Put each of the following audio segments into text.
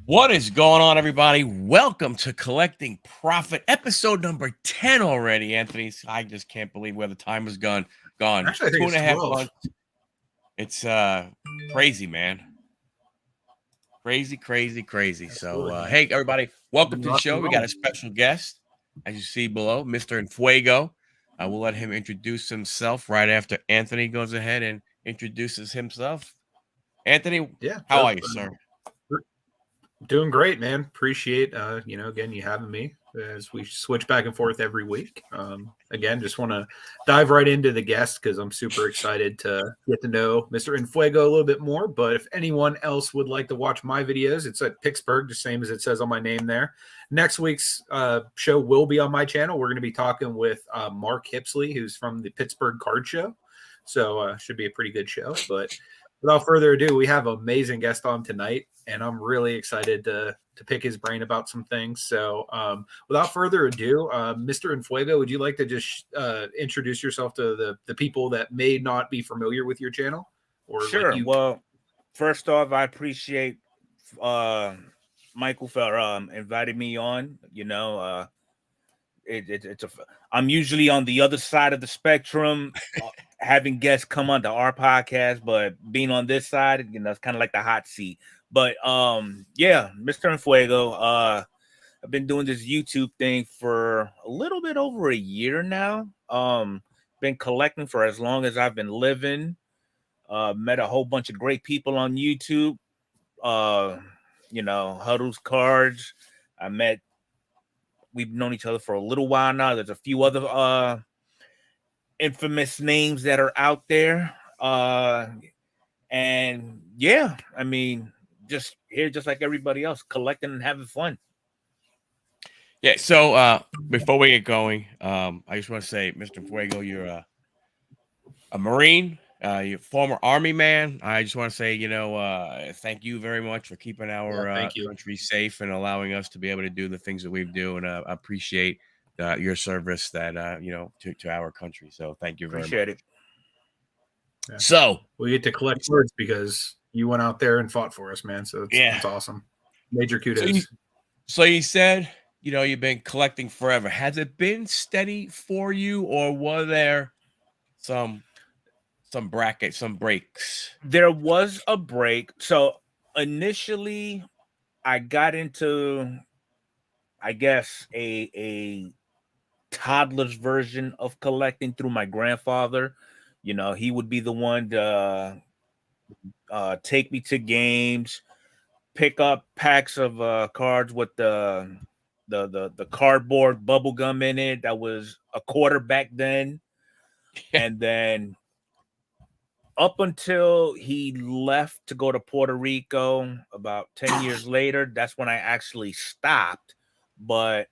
What is going on, everybody? Welcome to Collecting Profit, episode number 10 already, Anthony. I just can't believe where the time has gone. Actually, I think Two it's and a half 12. months. It's crazy, man. Crazy. So, hey, everybody, welcome to the show. We got a special guest, as you see below, Mr. Enfuego. I will let him introduce himself right after Anthony goes ahead and introduces himself. Anthony, how are you, sir? Doing great, man. Appreciate again, you having me as we switch back and forth every week. Again, just want to dive right into the guest because I'm super excited to get to know Mr. Enfuego a little bit more. But if anyone else would like to watch my videos, it's at Picksburgh, the same as it says on my name there. Next week's show will be on my channel. We're going to be talking with Mark Hipsley, who's from the Pittsburgh Card Show. So should be a pretty good show. But without further ado, we have an amazing guest on tonight, and I'm really excited to pick his brain about some things. So without further ado, Mr. Enfuego, would you like to just introduce yourself to the people that may not be familiar with your channel? Or sure. Well, first off, I appreciate Michael for inviting me on. I'm usually on the other side of the spectrum, having guests come onto our podcast, but being on this side, it's kind of like the hot seat. But yeah, Mr. Enfuego, I've been doing this YouTube thing for a little bit over a year now. Been collecting for as long as I've been living. Met a whole bunch of great people on YouTube. Huddles Cards. We've known each other for a little while now. There's a few other infamous names that are out there. And yeah, I mean, just here, just like everybody else, collecting and having fun. Yeah. So before we get going, I just want to say, Mr. Fuego, you're a Marine, you're a former Army man. I just want to say, thank you very much for keeping our country safe and allowing us to be able to do the things that we do. And I appreciate your service that, to our country. So thank you very much. Appreciate it. Yeah. So we get to collect words because you went out there and fought for us, man. So it's awesome. Major kudos. So you said, you've been collecting forever. Has it been steady for you, or were there some brackets, some breaks? There was a break. So initially I got into, I guess, a toddler's version of collecting through my grandfather. He would be the one to take me to games, pick up packs of cards with the cardboard bubble gum in it. That was a quarter back then. And then up until he left to go to Puerto Rico about 10 years later, that's when I actually stopped. But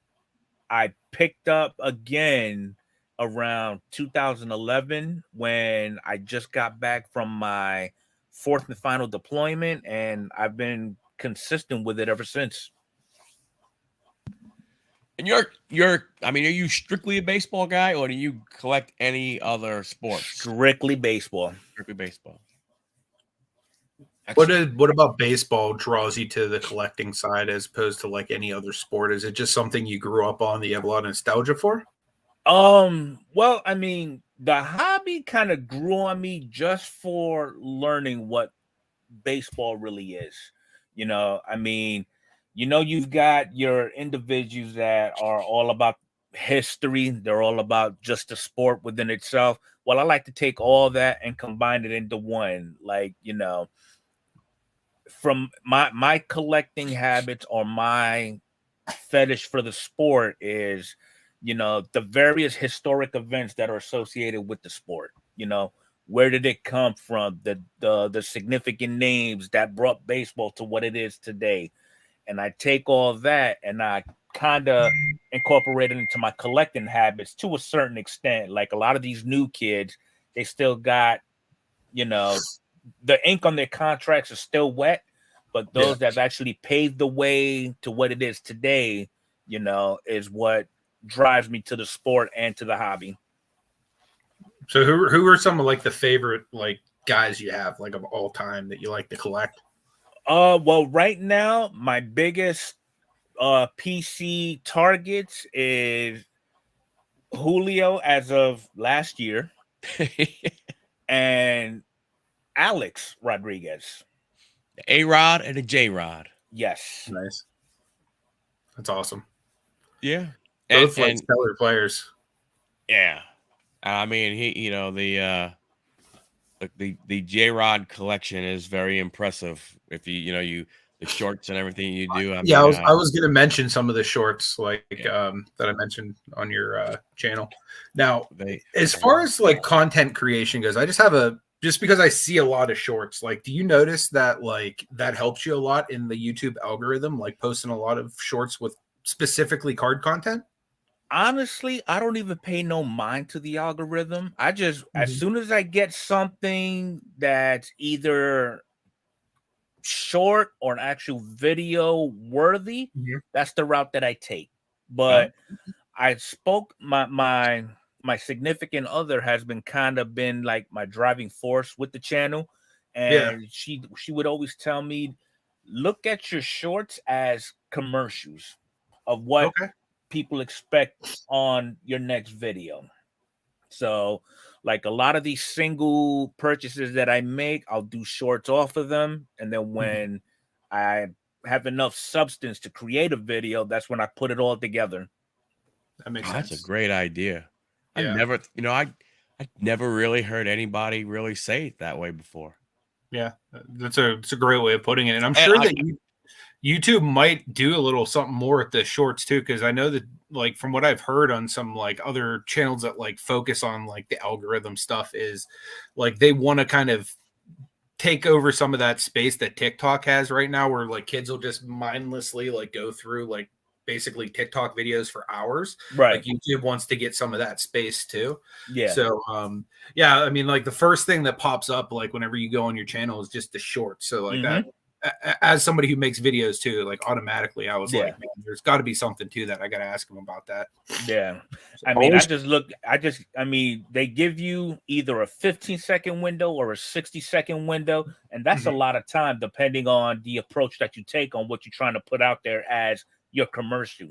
I picked up again around 2011 when I just got back from my fourth and final deployment, and I've been consistent with it ever since. And are you strictly a baseball guy, or do you collect any other sports? Strictly baseball. Strictly baseball. What about baseball draws you to the collecting side as opposed to like any other sport? Is it just something you grew up on that you have a lot of nostalgia for? Well, I mean, the hobby kind of grew on me just for learning what baseball really is. You've got your individuals that are all about history. They're all about just the sport within itself. Well, I like to take all that and combine it into one. From my collecting habits or my fetish for the sport is, the various historic events that are associated with the sport. Where did it come from? The significant names that brought baseball to what it is today. And I take all that and I kind of incorporate it into my collecting habits to a certain extent. Like a lot of these new kids, they still got, the ink on their contracts is still wet, but those that have actually paved the way to what it is today, is what drives me to the sport and to the hobby. So who are some of like the favorite like guys you have like of all time that you like to collect? Well, right now my biggest PC targets is Julio as of last year and Alex Rodriguez. A-Rod and a J-Rod. Yes. Nice. That's awesome. Yeah. Both like stellar players. Yeah. I mean, the J-Rod collection is very impressive. If the shorts and everything you do. I was going to mention some of the shorts that I mentioned on your channel. Now, as far as like content creation goes, I just have just because I see a lot of shorts, like, do you notice that like that helps you a lot in the YouTube algorithm, like posting a lot of shorts with specifically card content? Honestly, I don't even pay no mind to the algorithm. I just, as soon as I get something that's either short or an actual video worthy, that's the route that I take. But I spoke my significant other has been like my driving force with the channel, and she would always tell me, look at your shorts as commercials of what people expect on your next video. So like a lot of these single purchases that I make, I'll do shorts off of them, and then when I have enough substance to create a video, that's when I put it all together. That makes sense. That's a great idea. Yeah. I never really heard anybody really say it that way before. Yeah, it's a great way of putting it, and I'm sure that YouTube might do a little something more with the shorts too, because I know that like from what I've heard on some like other channels that like focus on like the algorithm stuff is like they want to kind of take over some of that space that TikTok has right now, where like kids will just mindlessly like go through like basically TikTok videos for hours. Right. Like YouTube wants to get some of that space too. Yeah. So I mean, like the first thing that pops up like whenever you go on your channel is just the shorts. So like that, as somebody who makes videos too, like automatically I was like, man, there's got to be something to that. I got to ask him about that. Yeah. I mean, they give you either a 15-second window or a 60-second window, and that's a lot of time depending on the approach that you take on what you're trying to put out there as your commercial.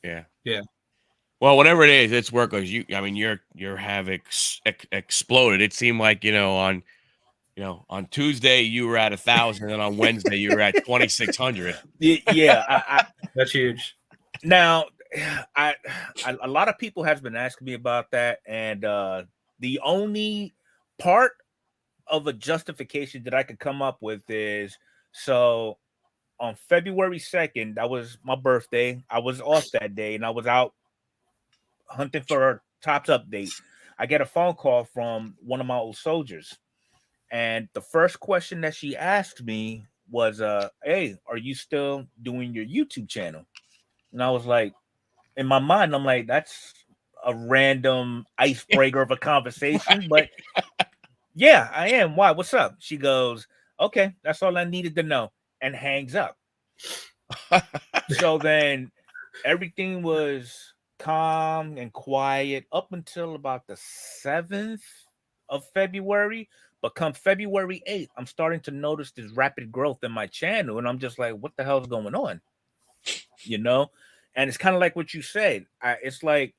Yeah. Yeah. Well, whatever it is, it's work. Your have exploded. It seemed like, on Tuesday you were at 1,000, and on Wednesday you were at 2,600. Yeah. That's huge. Now, a lot of people has been asking me about that, and the only part of a justification that I could come up with is, so on February 2nd, that was my birthday. I was off that day, and I was out hunting for a Tops update. I get a phone call from one of my old soldiers, and the first question that she asked me was, hey, are you still doing your YouTube channel? And I was like, in my mind, I'm like, that's a random icebreaker of a conversation, but yeah, I am. Why? What's up? She goes, okay, that's all I needed to know, and hangs up. So then everything was calm and quiet up until about the 7th of February. But come February 8th, I'm starting to notice this rapid growth in my channel, and I'm just like, what the hell is going on? And it's kind of like what you said. It's like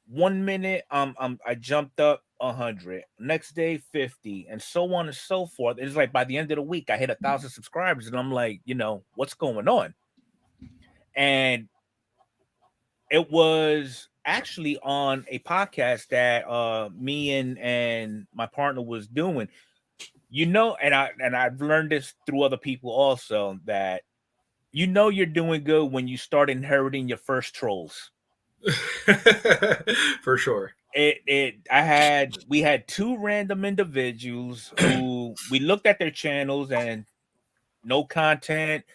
1 minute, I jumped up 100, next day 50, and so on and so forth. It's like by the end of the week, I hit 1,000 subscribers, and I'm like, what's going on? And it was actually on a podcast that me and my partner was doing. And I've learned this through other people also, that you're doing good when you start inheriting your first trolls. For sure. We had two random individuals who we looked at their channels and no content.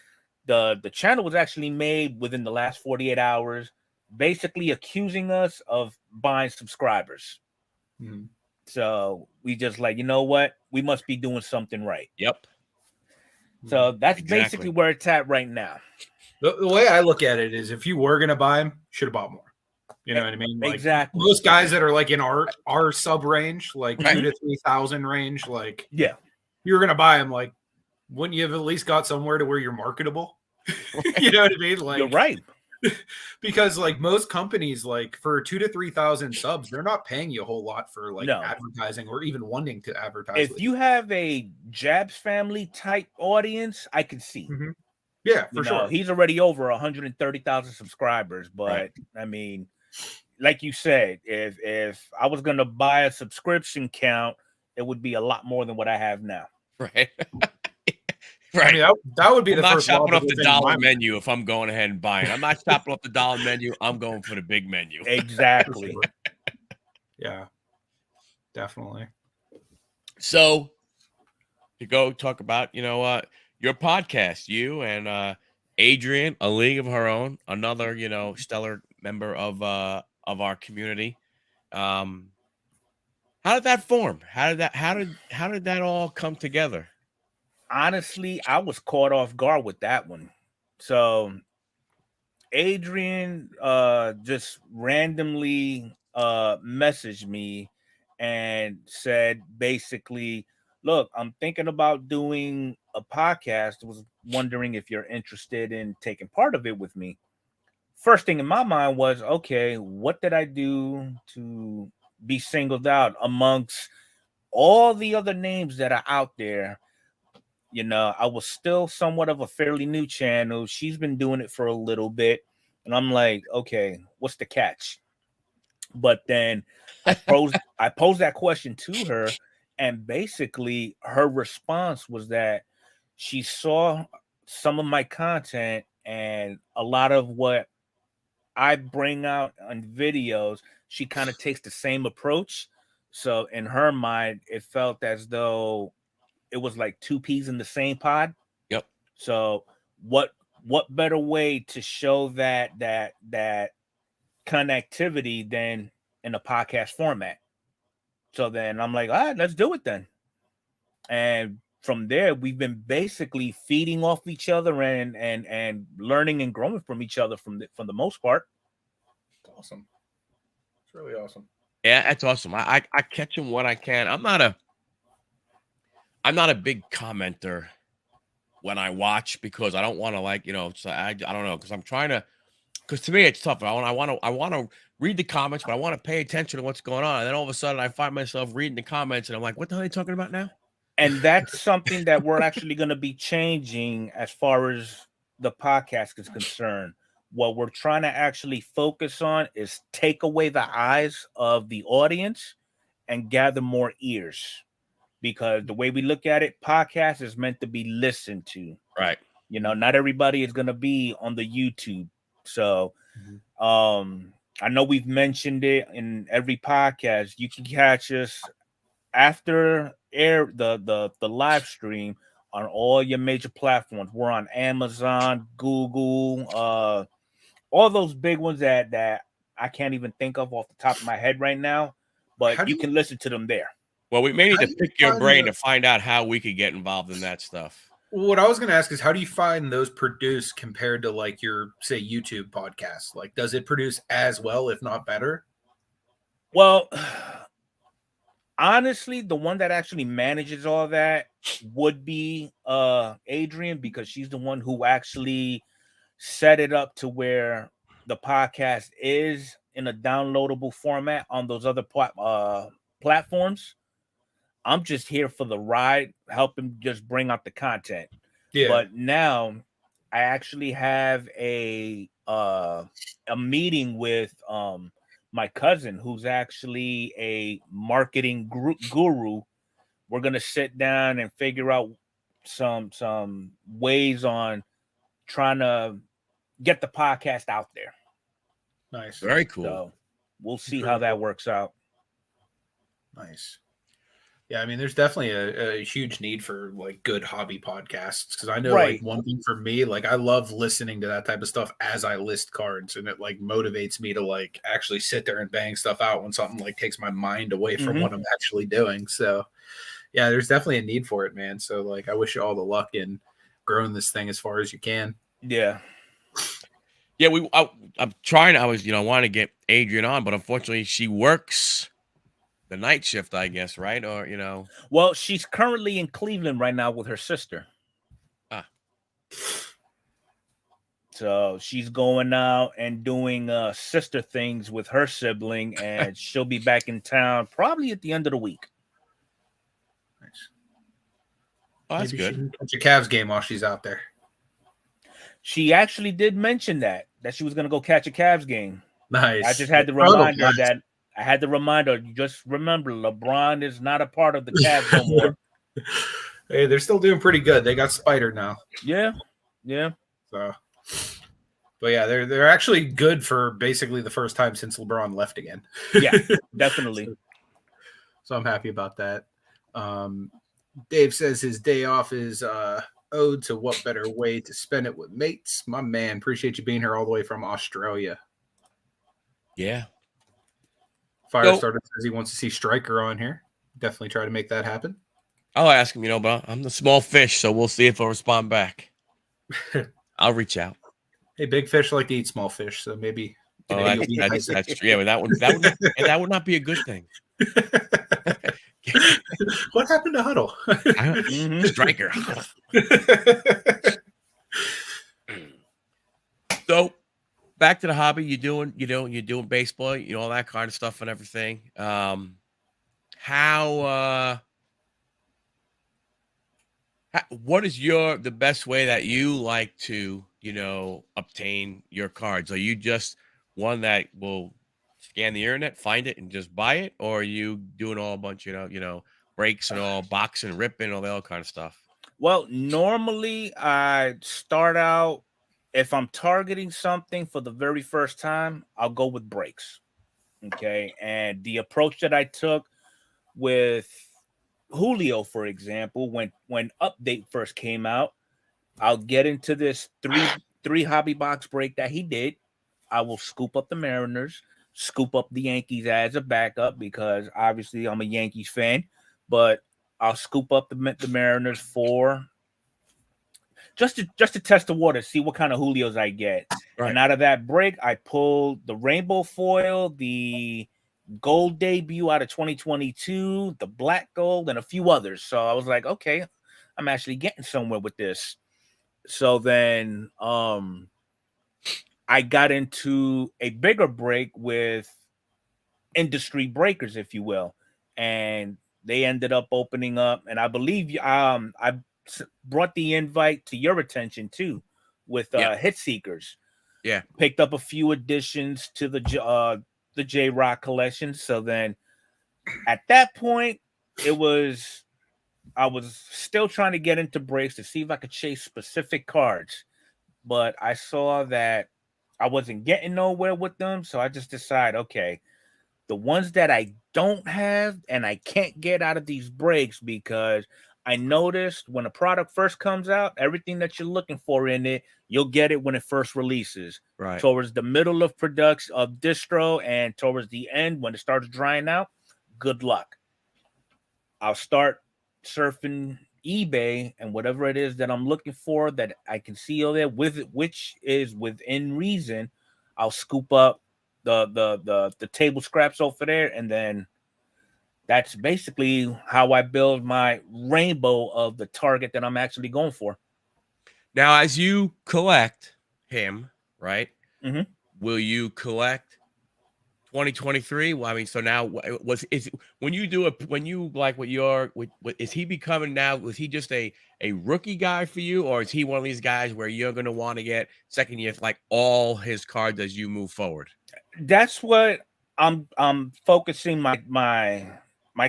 The channel was actually made within the last 48 hours, basically accusing us of buying subscribers. So we just like, you know what? We must be doing something right. Yep. So that's basically where it's at right now. The way I look at it is, if you were going to buy them, should have bought more. You know what I mean? Like, exactly. Most guys that are like in our sub range, like 2,000 to 3,000 range, like, yeah, you're going to buy them, like, wouldn't you have at least got somewhere to where you're marketable? You know what I mean? Like, You're right. because like most companies, like for 2,000 to 3,000 subs, they're not paying you a whole lot for like No. advertising or even wanting to advertise. If you have a Jabs family type audience, I can see. Mhm. Yeah, for sure. He's already over 130,000 subscribers, but Right. I mean, like you said, if I was gonna buy a subscription count, it would be a lot more than what I have now. Right. I Right. mean, that would be I'm the not first shopping off logical the thing in my dollar mind. menu if I'm going ahead and buying. I'm not shopping off the dollar menu. I'm going for the big menu. For Exactly. sure. Yeah, definitely. So to go talk about, your podcast, you and Adrian, A League of Her Own, another, stellar member of our community. How did that form? How did that all come together? Honestly, I was caught off guard with that one. So Adrian just randomly messaged me and said basically, look, I'm thinking about doing a podcast. Was wondering if you're interested in taking part of it with me. First thing in my mind was, okay, what did I do to be singled out amongst all the other names that are out there? I was still somewhat of a fairly new channel. She's been doing it for a little bit. And I'm like, okay, what's the catch? But then I posed that question to her, and basically her response was that she saw some of my content and a lot of what I bring out on videos, she kind of takes the same approach. So in her mind, it felt as though it was like two peas in the same pod. Yep. So what better way to show that connectivity than in a podcast format? So then I'm like, all right, let's do it then. And from there, we've been basically feeding off each other and learning and growing from each other from the most part. It's awesome. It's really awesome. Yeah, that's awesome. I catch him when I can. I'm not a big commenter when I watch because I don't want to so I don't know because I'm trying to because to me it's tough. I want to read the comments, but I want to pay attention to what's going on. And then all of a sudden I find myself reading the comments and I'm like, what the hell are you talking about now? And that's something that we're actually going to be changing as far as the podcast is concerned. What we're trying to actually focus on is take away the eyes of the audience and gather more ears. Because the way we look at it, podcast is meant to be listened to. Right. Not everybody is going to be on the YouTube. So I know we've mentioned it in every podcast. You can catch us after air the live stream on all your major platforms. We're on Amazon, Google, all those big ones that I can't even think of off the top of my head right now, but you can listen to them there. Well, we may need to pick your brain to find out how we could get involved in that stuff. What I was going to ask is, how do you find those produced compared to like your, say, YouTube podcast? Like, does it produce as well, if not better? Well, honestly, the one that actually manages all that would be Adrian, because she's the one who actually set it up to where the podcast is in a downloadable format on those other platforms. I'm just here for the ride, helping just bring out the content. Yeah. But now I actually have a meeting with my cousin, who's actually a marketing guru. We're gonna sit down and figure out some ways on trying to get the podcast out there. Nice. Very cool. So we'll see how that works out. Nice. Yeah, I mean, there's definitely a huge need for like good hobby podcasts, because I know like one thing for me, like I love listening to that type of stuff as I list cards, and it like motivates me to like actually sit there and bang stuff out when something like takes my mind away from what I'm actually doing. So yeah, there's definitely a need for it, man. So like I wish you all the luck in growing this thing as far as you can. Yeah. Yeah, I'm trying. I was, wanting to get Adrian on, but unfortunately she works the night shift, I guess, right? Or, Well, she's currently in Cleveland right now with her sister. So she's going out and doing sister things with her sibling, and she'll be back in town probably at the end of the week. Nice. Oh, that's Maybe she good. can catch a Cavs game while she's out there. She actually did mention that she was going to go catch a Cavs game. Nice. I just had to remind her that you just remember LeBron is not a part of the Cavs no more. Hey, they're still doing pretty good. They got Spider now. Yeah. So, but yeah, they're actually good for basically the first time since LeBron left again. Yeah, definitely. So I'm happy about that. Dave says his day off is owed to what better way to spend it with mates. My man, appreciate you being here all the way from Australia. Yeah. Firestarter says he wants to see Stryker on here. Definitely try to make that happen. I'll ask him, but I'm the small fish, so we'll see if I'll respond back. I'll reach out. Hey, big fish like to eat small fish, so maybe. That's true. Yeah, but that would not be a good thing. What happened to Huddle? Striker. So, back to the hobby. You're doing baseball, all that kind of stuff and everything. What is the best way that you like to, obtain your cards? Are you just one that will scan the internet, find it, and just buy it, or are you doing all a bunch, breaks and all boxing, ripping, all that kind of stuff? Well, normally I start out, if I'm targeting something for the very first time, I'll go with breaks. Okay, and the approach that I took with Julio, for example, when Update first came out, I'll get into this three hobby box break that he did. I will scoop up the Mariners, scoop up the Yankees as a backup because obviously I'm a Yankees fan, but I'll scoop up the Mariners for just to test the water, see what kind of Julios I get. Right. And out of that break, I pulled the rainbow foil, the gold debut out of 2022, the black gold, and a few others. So I was like, okay, I'm actually getting somewhere with this. So then I got into a bigger break with industry breakers, if you will. And they ended up opening up. And I believe I brought the invite to your attention too with Hit Seekers. Yeah. Picked up a few additions to the J-Rock collection. So then at that point, I was still trying to get into breaks to see if I could chase specific cards. But I saw that I wasn't getting nowhere with them. So I just decided, okay, the ones that I don't have and I can't get out of these breaks, because I noticed when a product first comes out, everything that you're looking for in it, you'll get it when it first releases. Right. Towards the middle of production of distro and towards the end when it starts drying out, good luck. I'll start surfing eBay and whatever it is that I'm looking for that I can see over there with it, which is within reason, I'll scoop up the table scraps over there, and then that's basically how I build my rainbow of the target that I'm actually going for. Now, as you collect him, right? Mm-hmm. Will you collect 2023? Well, I mean, so now is he becoming now? Was he just a rookie guy for you, or is he one of these guys where you're going to want to get second year, like all his cards as you move forward? That's what I'm focusing my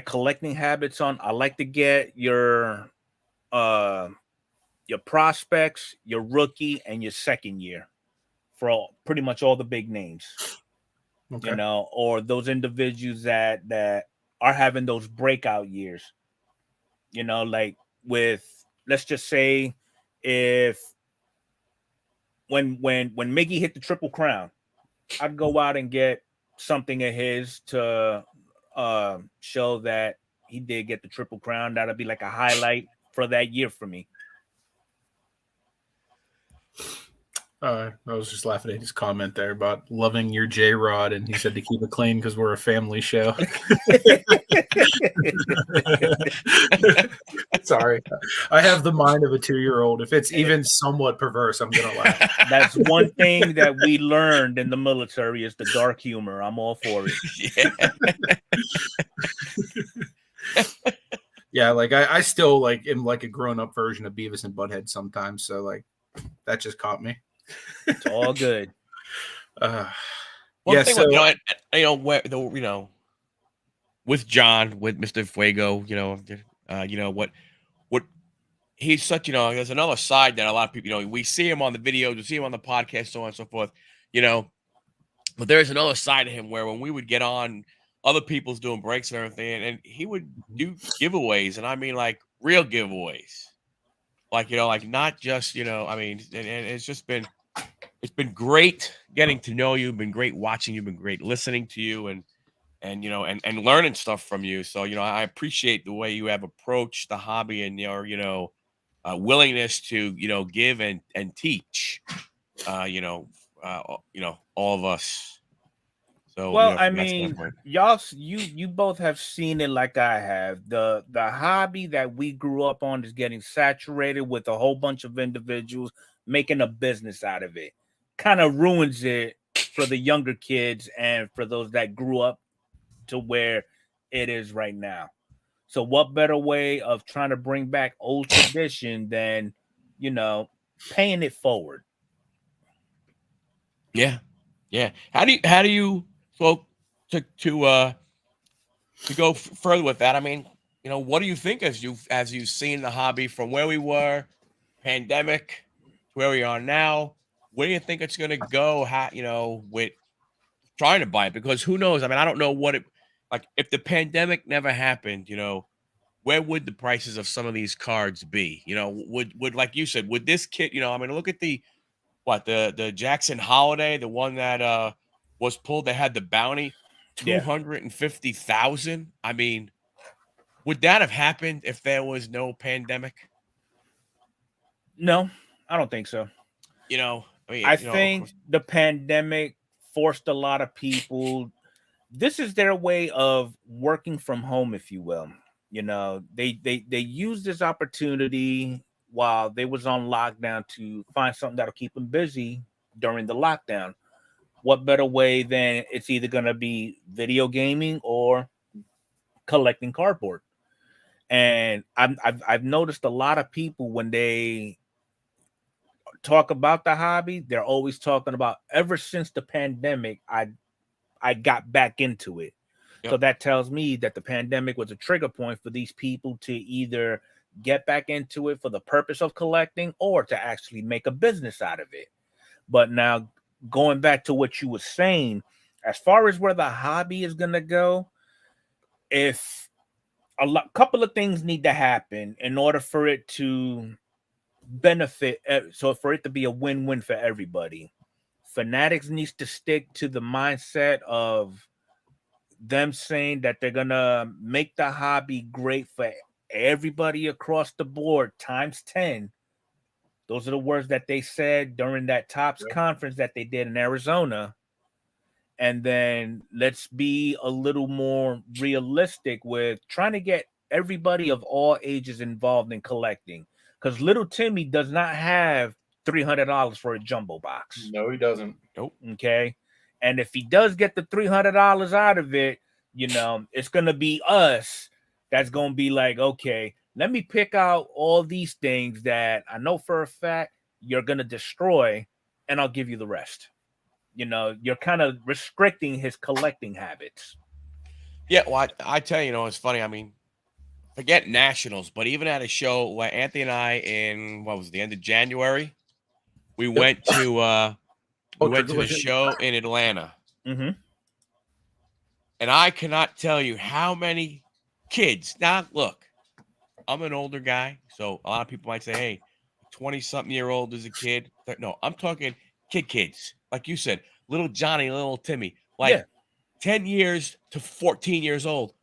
collecting habits on. I like to get your prospects, your rookie, and your second year for pretty much all the big names. Okay. Or those individuals that are having those breakout years. Like with, let's just say, if when Miggy hit the Triple Crown, I'd go out and get something of his to show that he did get the Triple Crown. That'll be like a highlight for that year for me. I was just laughing at his comment there about loving your J Rod, and he said to keep it clean because we're a family show. Sorry, I have the mind of a 2-year-old. If it's even somewhat perverse, I'm gonna laugh. That's one thing that we learned in the military is the dark humor. I'm all for it. Yeah, like I still like am like a grown-up version of Beavis and Butthead sometimes. So like that just caught me. It's all good. One Yeah, thing, so where with John, with Mr. Fuego, what he's such, there's another side that a lot of people, we see him on the videos, we see him on the podcast, so on and so forth, but there's another side of him where when we would get on other people's doing breaks and everything, and he would do giveaways, and I mean like real giveaways, like like not just I mean, and it's been great getting to know you, been great watching you, been great listening to you, and and learning stuff from you. So I appreciate the way you have approached the hobby and your willingness to give and teach all of us. So Well, I from that mean, standpoint. you both have seen it like I have. The hobby that we grew up on is getting saturated with a whole bunch of individuals making a business out of it. Kind of ruins it for the younger kids and for those that grew up to where it is right now. So what better way of trying to bring back old tradition than, paying it forward? Yeah. How do you so to go further with that? I mean, what do you think as you've seen the hobby from where we were, pandemic, to where we are now? Where do you think it's going to go? How with trying to buy it? Because who knows? I mean, I don't know what it like if the pandemic never happened. Where would the prices of some of these cards be? Would like you said, would this kit? I mean, look at the Jackson Holiday, the one that was pulled. They had the bounty, Yeah. 250,000. I mean, would that have happened if there was no pandemic? No, I don't think so. I mean, I think the pandemic forced a lot of people. This is their way of working from home, if you will. They used this opportunity while they was on lockdown to find something that'll keep them busy during the lockdown. What better way than it's either going to be video gaming or collecting cardboard? And I've noticed a lot of people when they talk about the hobby, they're always talking about ever since the pandemic, I got back into it. Yep. So that tells me that the pandemic was a trigger point for these people to either get back into it for the purpose of collecting or to actually make a business out of it. But now going back to what you were saying, as far as where the hobby is going to go, if couple of things need to happen in order for it to benefit, so for it to be a win-win for everybody. Fanatics needs to stick to the mindset of them saying that they're gonna make the hobby great for everybody across the board times 10. Those are the words that they said during that Tops conference that they did in Arizona. And then let's be a little more realistic with trying to get everybody of all ages involved in collecting, because little Timmy does not have $300 for a jumbo box. No, he doesn't. Nope. Okay. And if he does get the $300 out of it, it's going to be us that's going to be like, okay, let me pick out all these things that I know for a fact you're going to destroy, and I'll give you the rest. You're kind of restricting his collecting habits. Yeah, well, I tell you, it's funny. I mean, forget nationals, but even at a show where Anthony and I, in what was the end of January, we went to the show in Atlanta. Mm-hmm. And I cannot tell you how many kids. Now, look, I'm an older guy, so a lot of people might say, hey, 20-something-year-old is a kid. No, I'm talking kids. Like you said, little Johnny, little Timmy, like 10 years to 14 years old,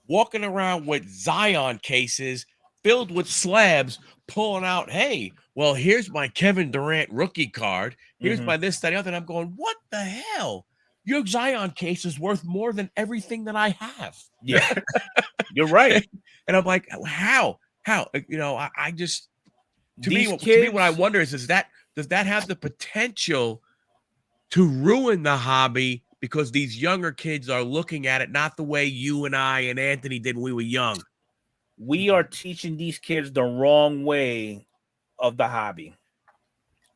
walking around with Zion cases filled with slabs, pulling out, hey, well, here's my Kevin Durant rookie card. Here's Mhm. my this, that, other. And I'm going, what the hell? Your Zion case is worth more than everything that I have. Yeah, you're right. And I'm like, how? You know, I just to me, These what I kids, wonder is does that have the potential to ruin the hobby because these younger kids are looking at it not the way you and I and Anthony did when we were young. we are teaching these kids the wrong way of the hobby.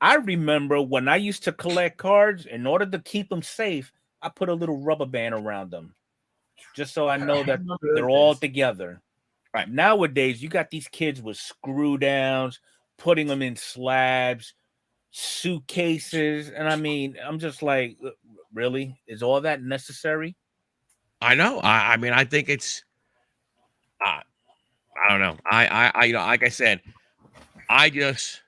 I remember when I used to collect cards, in order to keep them safe, I put a little rubber band around them just so I know that remember they're those all days. together. Right. Nowadays, you got these kids with screw downs, putting them in slabs, suitcases. And I mean, I'm just like, really? Is all that necessary? I know. I mean, I think it's I don't know. You know, like I said, I just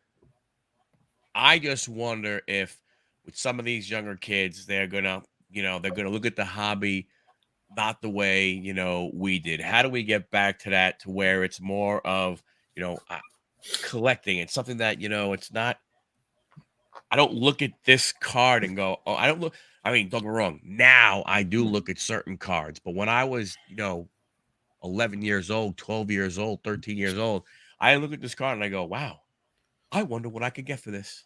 wonder if with some of these younger kids, they're gonna, you know, they're gonna look at the hobby not the way, you know, we did. How do we get back to that to where it's more of, you know, collecting? It's something that, you know, it's not. I don't look at this card and go, oh, I don't look. I mean, don't get me wrong. Now I do look at certain cards, but when I was, you know, 11 years old, 12 years old, 13 years old, I look at this card and I go, wow, I wonder what I could get for this.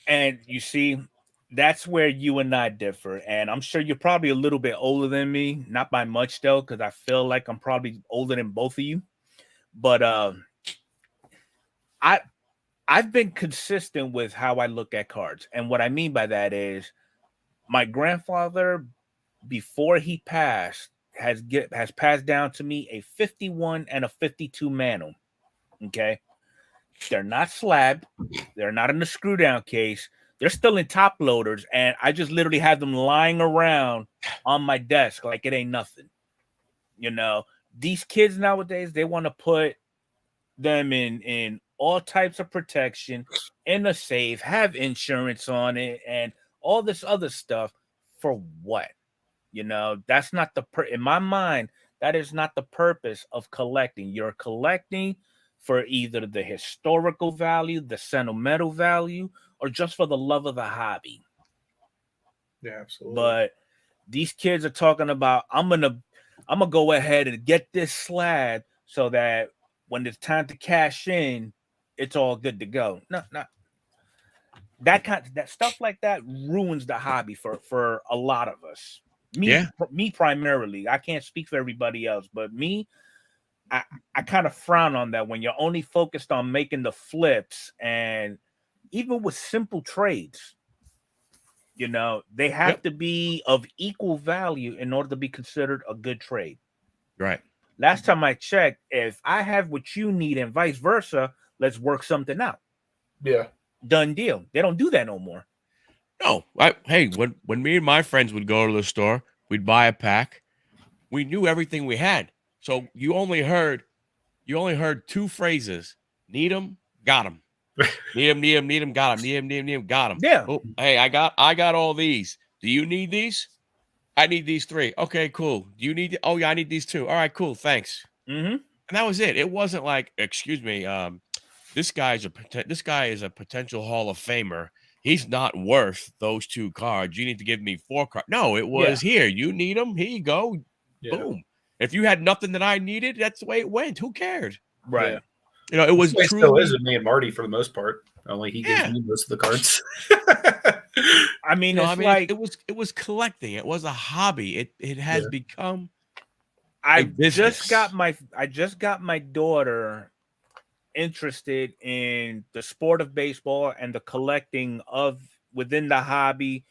And you see, that's where you and I differ. And I'm sure you're probably a little bit older than me, not by much though, because I feel like I'm probably older than both of you. But I I've been consistent with how I look at cards. And what I mean by that is my grandfather, before he passed, has passed down to me a 51 and a 52 Mantle. Okay. They're not slabbed, they're not in the screw down case, they're still in top loaders, and I just literally have them lying around on my desk like it ain't nothing. You know, these kids nowadays, they want to put them in all types of protection in a safe, have insurance on it, and all this other stuff. For what? You know, that's not in my mind, that is not the purpose of collecting. You're collecting for either the historical value, the sentimental value, or just for the love of the hobby. Yeah, absolutely. But these kids are talking about I'm gonna go ahead and get this slab so that when it's time to cash in, it's all good to go. No, not that stuff like that ruins the hobby for a lot of us. Yeah. Me primarily. I can't speak for everybody else, but me, I kind of frown on that when you're only focused on making the flips. And even with simple trades, you know, they have Yep. to be of equal value in order to be considered a good trade. Right. Last time I checked, if I have what you need and vice versa, let's work something out. Yeah. Done deal. They don't do that no more. No. Hey, when me and my friends would go to the store, we'd buy a pack. We knew everything we had. So you only heard two phrases: need them, got them. Need them, got them. Need them, got them. Yeah. Oh, hey, I got all these. Do you need these? I need these 3. Okay, cool. Do you need? Oh yeah, I need these 2. All right, cool. Thanks. Mm-hmm. And that was it. It wasn't like, excuse me, this guy is a potential Hall of Famer. He's not worth those 2 cards. You need to give me 4 cards. No, it was here. You need them. Here you go. Yeah. Boom. If you had nothing that I needed, that's the way it went. Who cared? Right. Yeah. You know, it was It truly. still is with me and Marty for the most part. Only he gives me most of the cards. I mean, No, it's I mean, like it was collecting. It was a hobby. It has become. I business. just got my daughter interested in the sport of baseball and the collecting of within the hobby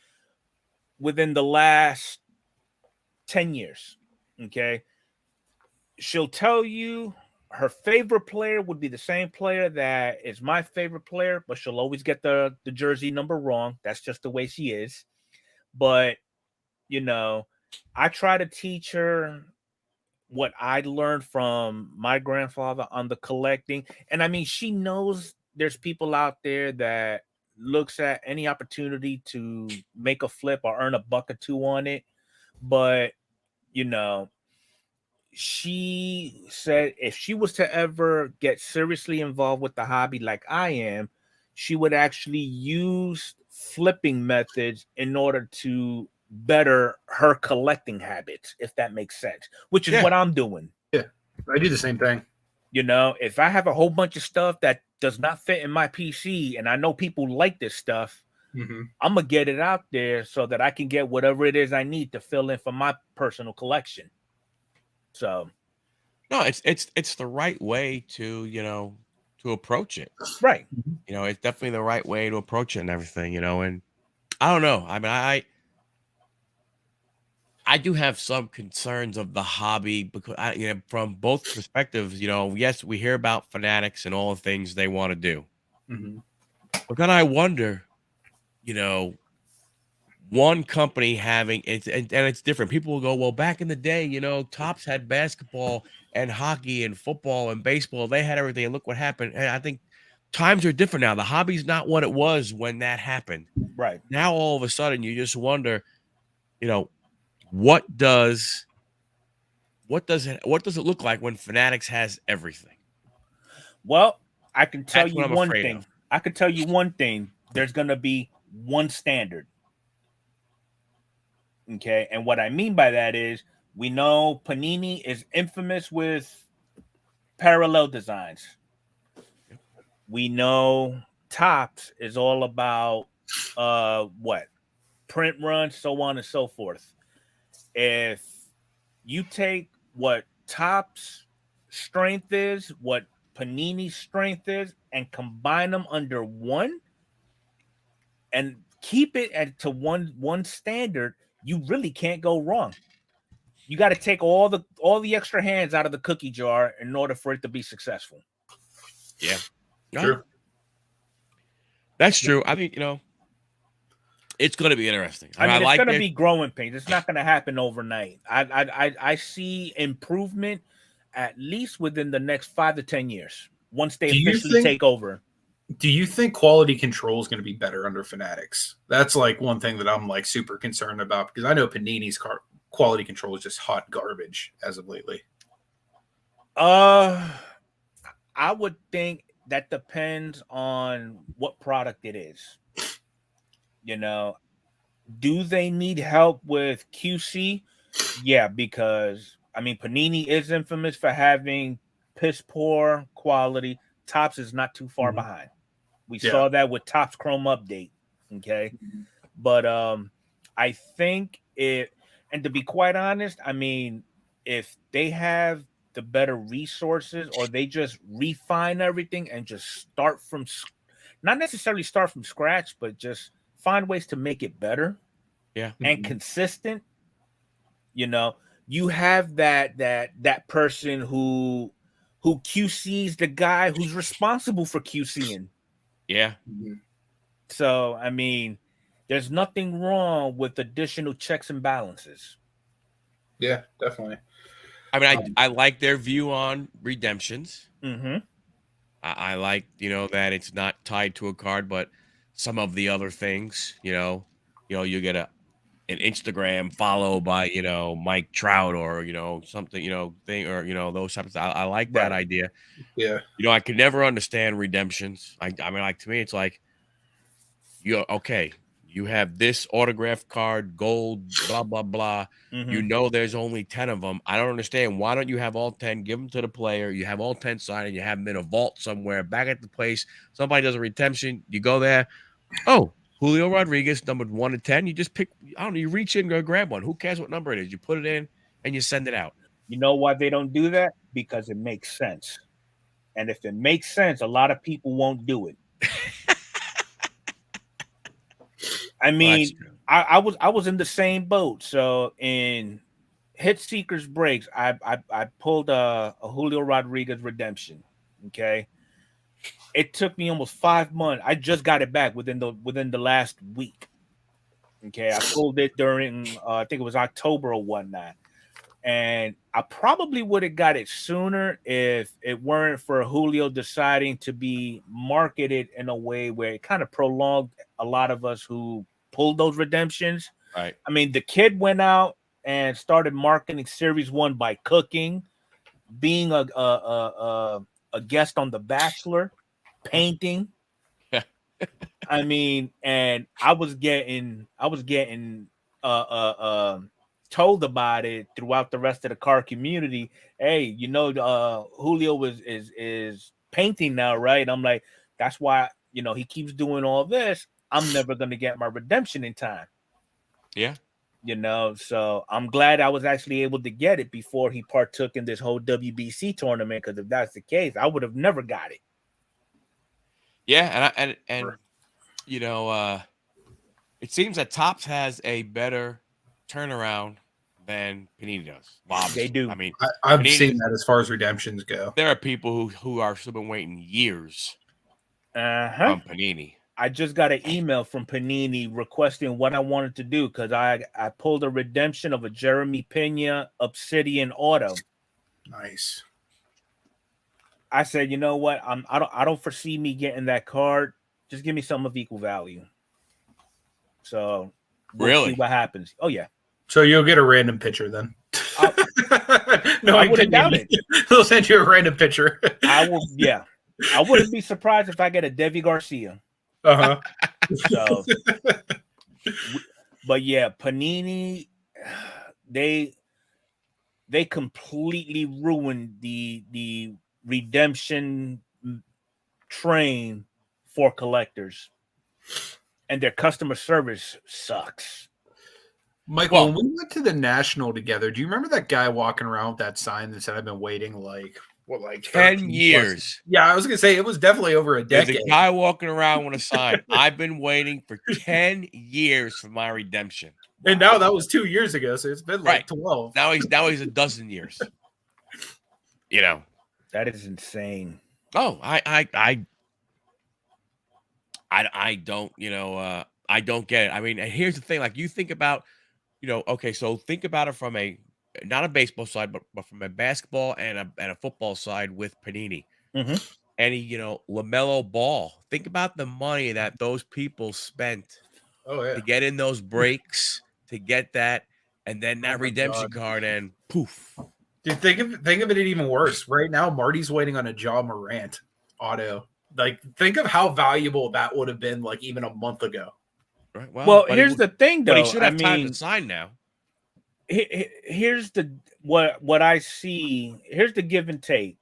within the last 10 years. Okay. She'll tell you her favorite player would be the same player that is my favorite player, but she'll always get the jersey number wrong. That's just the way she is. But, you know, I try to teach her what I learned from my grandfather on the collecting. And I mean, she knows there's people out there that looks at any opportunity to make a flip or earn a buck or two on it. But, you know, she said if she was to ever get seriously involved with the hobby like I am, she would actually use flipping methods in order to better her collecting habits, if that makes sense, which is Yeah. what I'm doing. Yeah, I do the same thing. You know, if I have a whole bunch of stuff that does not fit in my PC and I know people like this stuff, Mm-hmm. I'm gonna get it out there so that I can get whatever it is I need to fill in for my personal collection. So, No, it's the right way to, to approach it. right. It's definitely the right way to approach it and everything, and I don't know. I mean, I do have some concerns of the hobby because from both perspectives, yes, we hear about fanatics and all the things they want to do. Mm-hmm. But then I wonder, you know, one company having it's and it's different. People will go, well, back in the day, Tops had basketball and hockey and football and baseball. They had everything. And look what happened. And I think times are different now. The hobby's not what it was when that happened. Right. Now all of a sudden you just wonder, you know, what does it look like when Fanatics has everything? Well, I can tell That's you what I'm one afraid thing. of. I can tell you one thing. There's gonna be one standard. Okay. And what I mean by that is we know Panini is infamous with parallel designs. We know Tops is all about what? Print runs, so on and so forth. If you take what Tops strength is, what Panini's strength is, and combine them under one and keep it to one standard, you really can't go wrong. You got to take all the extra hands out of the cookie jar in order for it to be successful. Yeah. No, True. that's true. I mean, it's going to be interesting. I mean, it's like going to it. be growing pains. It's not going to happen overnight. I see improvement at least within the next 5 to 10 years once they officially take over. Do you think quality control is going to be better under Fanatics? That's like one thing that I'm like super concerned about because I know Panini's quality control is just hot garbage as of lately. I would think that depends on what product it is. Do they need help with QC? Yeah, because I mean Panini is infamous for having piss poor quality. Tops is not too far behind. We saw that with Tops Chrome update. Okay. But I think and to be quite honest, I mean, if they have the better resources or they just refine everything and just start from not necessarily start from scratch, but just find ways to make it better and consistent, you have that person who QCs the guy who's responsible for QCing. Yeah. So, I mean, there's nothing wrong with additional checks and balances. Yeah, definitely. I mean, I like their view on redemptions. Mm-hmm. I like, that it's not tied to a card, but some of the other things, you get an Instagram follow by, Mike Trout or, something, thing or, those types of, I like that idea. Yeah. I could never understand redemptions. I mean, like to me, it's like, you have this autograph card, gold, blah, blah, blah. There's only 10 of them. I don't understand. Why don't you have all 10? Give them to the player. You have all 10 signed and you have them in a vault somewhere back at the place. Somebody does a redemption. You go there. Oh, Julio Rodriguez, numbered 1 to 10. You just pick, I don't know, you reach in and go grab one. Who cares what number it is? You put it in and you send it out. You know why they don't do that? Because it makes sense. And if it makes sense, a lot of people won't do it. I mean, I was in the same boat. So in Hit Seekers Breaks, I pulled a Julio Rodriguez redemption. Okay. It took me almost 5 months. I just got it back within the last week. Okay. I pulled it during I think it was October or whatnot. And I probably would have got it sooner if it weren't for Julio deciding to be marketed in a way where it kind of prolonged a lot of us who pulled those redemptions. Right. I mean, the kid went out and started marketing Series 1 by cooking, being a guest on The Bachelor, painting. Yeah. I mean, and I was getting told about it throughout the rest of the car community. Hey, Julio is painting now, right? I'm like, that's why he keeps doing all this. I'm never gonna get my redemption in time. Yeah. So I'm glad I was actually able to get it before he partook in this whole WBC tournament. Because if that's the case, I would have never got it. Yeah, and it seems that Topps has a better turnaround than Panini does. Well, They obviously. do. I mean, I've Panini, seen that as far as redemptions go. there are people who are still been waiting years from Panini. I just got an email from Panini requesting what I wanted to do because I pulled a redemption of a Jeremy Pena Obsidian auto. Nice. I said, you know what? I don't foresee me getting that card. Just give me some of equal value. So we'll see what happens. Oh yeah. So you'll get a random picture then. No, I wouldn't doubt it. They'll send you a random picture. I will. Yeah, I wouldn't be surprised if I get a Devi Garcia. So, but yeah, Panini, they completely ruined the redemption train for collectors, and their customer service sucks. Michael, when we went to the National together, do you remember that guy walking around with that sign that said, "I've been waiting like 10 years. Yeah, I was gonna say it was definitely over a decade. There's a guy walking around with a sign. I've been waiting for 10 years for my redemption. And now that was 2 years ago, so it's been like 12. Now he's a dozen years. That is insane. Oh, I don't, I don't get it. I mean, here's the thing. Like you think about, okay, so think about it from not a baseball side, but from a basketball and a football side with Panini. Mm-hmm. Any, LaMelo Ball. Think about the money that those people spent to get in those breaks, to get that, and then that redemption card, and poof. Dude, think of it even worse. Right now, Marty's waiting on a Ja Morant auto. Like, think of how valuable that would have been, like, even a month ago. Right. Well, here's the thing, though. But he should have time to sign now. Here's what I see. Here's the give and take.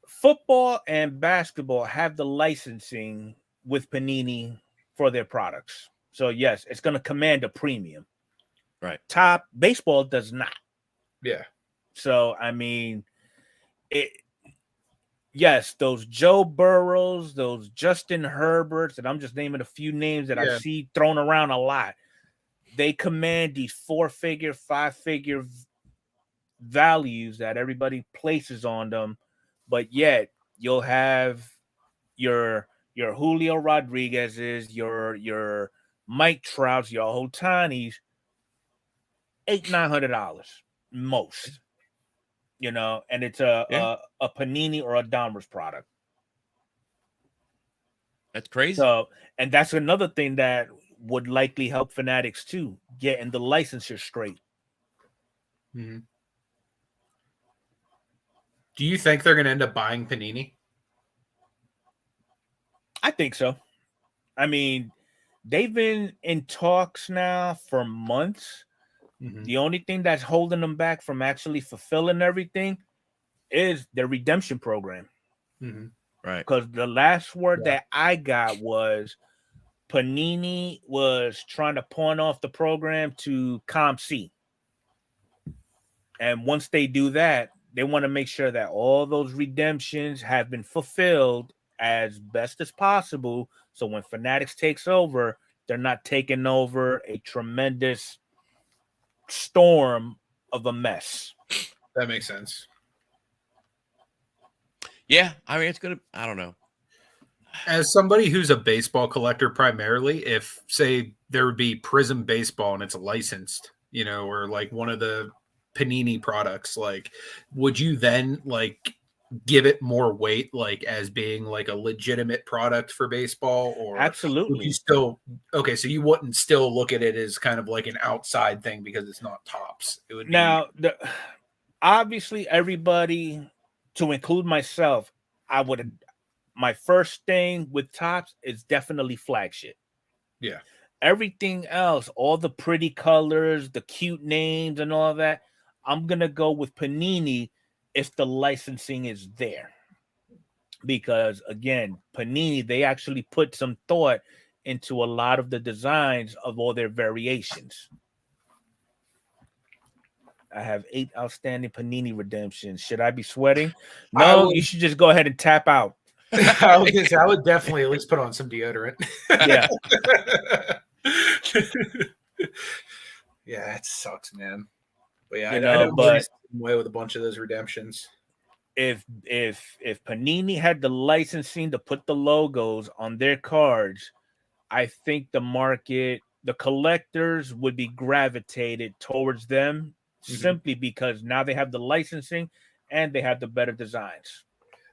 Football and basketball have the licensing with Panini for their products. So yes, it's going to command a premium. Right. Top baseball does not. Yeah. So I mean, yes, those Joe Burrows, those Justin Herberts, and I'm just naming a few names that I see thrown around a lot. They command these 4-figure, 5-figure values that everybody places on them, but yet you'll have your Julio Rodriguez's, your Mike Trouts, your Ohtani's, $800-900 most, and it's a Panini or a Dahmer's product. That's crazy. So, and that's another thing that would likely help Fanatics too, getting the licensure straight. Mm-hmm. Do you think they're going to end up buying Panini? I think so. I mean, they've been in talks now for months. Mm-hmm. The only thing that's holding them back from actually fulfilling everything is their redemption program. Mm-hmm. Right. Because the last word that I got was Panini was trying to pawn off the program to ComC. And once they do that, they want to make sure that all those redemptions have been fulfilled as best as possible. So when Fanatics takes over, they're not taking over a tremendous storm of a mess. That makes sense. Yeah, I mean, it's going to, I don't know. As somebody who's a baseball collector primarily, if, say, there would be Prism Baseball and it's licensed, or like one of the Panini products, like, would you then, like, give it more weight, like as being like a legitimate product for baseball, or would you Absolutely. still okay? So you wouldn't still look at it as kind of like an outside thing because it's not Tops. It would be Now, obviously, everybody, to include myself, my first thing with Tops is definitely flagship. yeah. Everything else, all the pretty colors, the cute names, and all that, I'm gonna go with Panini if the licensing is there. Because again, Panini, they actually put some thought into a lot of the designs of all their variations. I have 8 outstanding Panini redemptions. Should I be sweating? No, you should just go ahead and tap out. I was gonna say, I would definitely at least put on some deodorant. Yeah. Yeah, that sucks, man. But yeah, You I know, know but Marty's the same way with a bunch of those redemptions. if Panini had the licensing to put the logos on their cards, I think the collectors would be gravitated towards them simply because now they have the licensing and they have the better designs.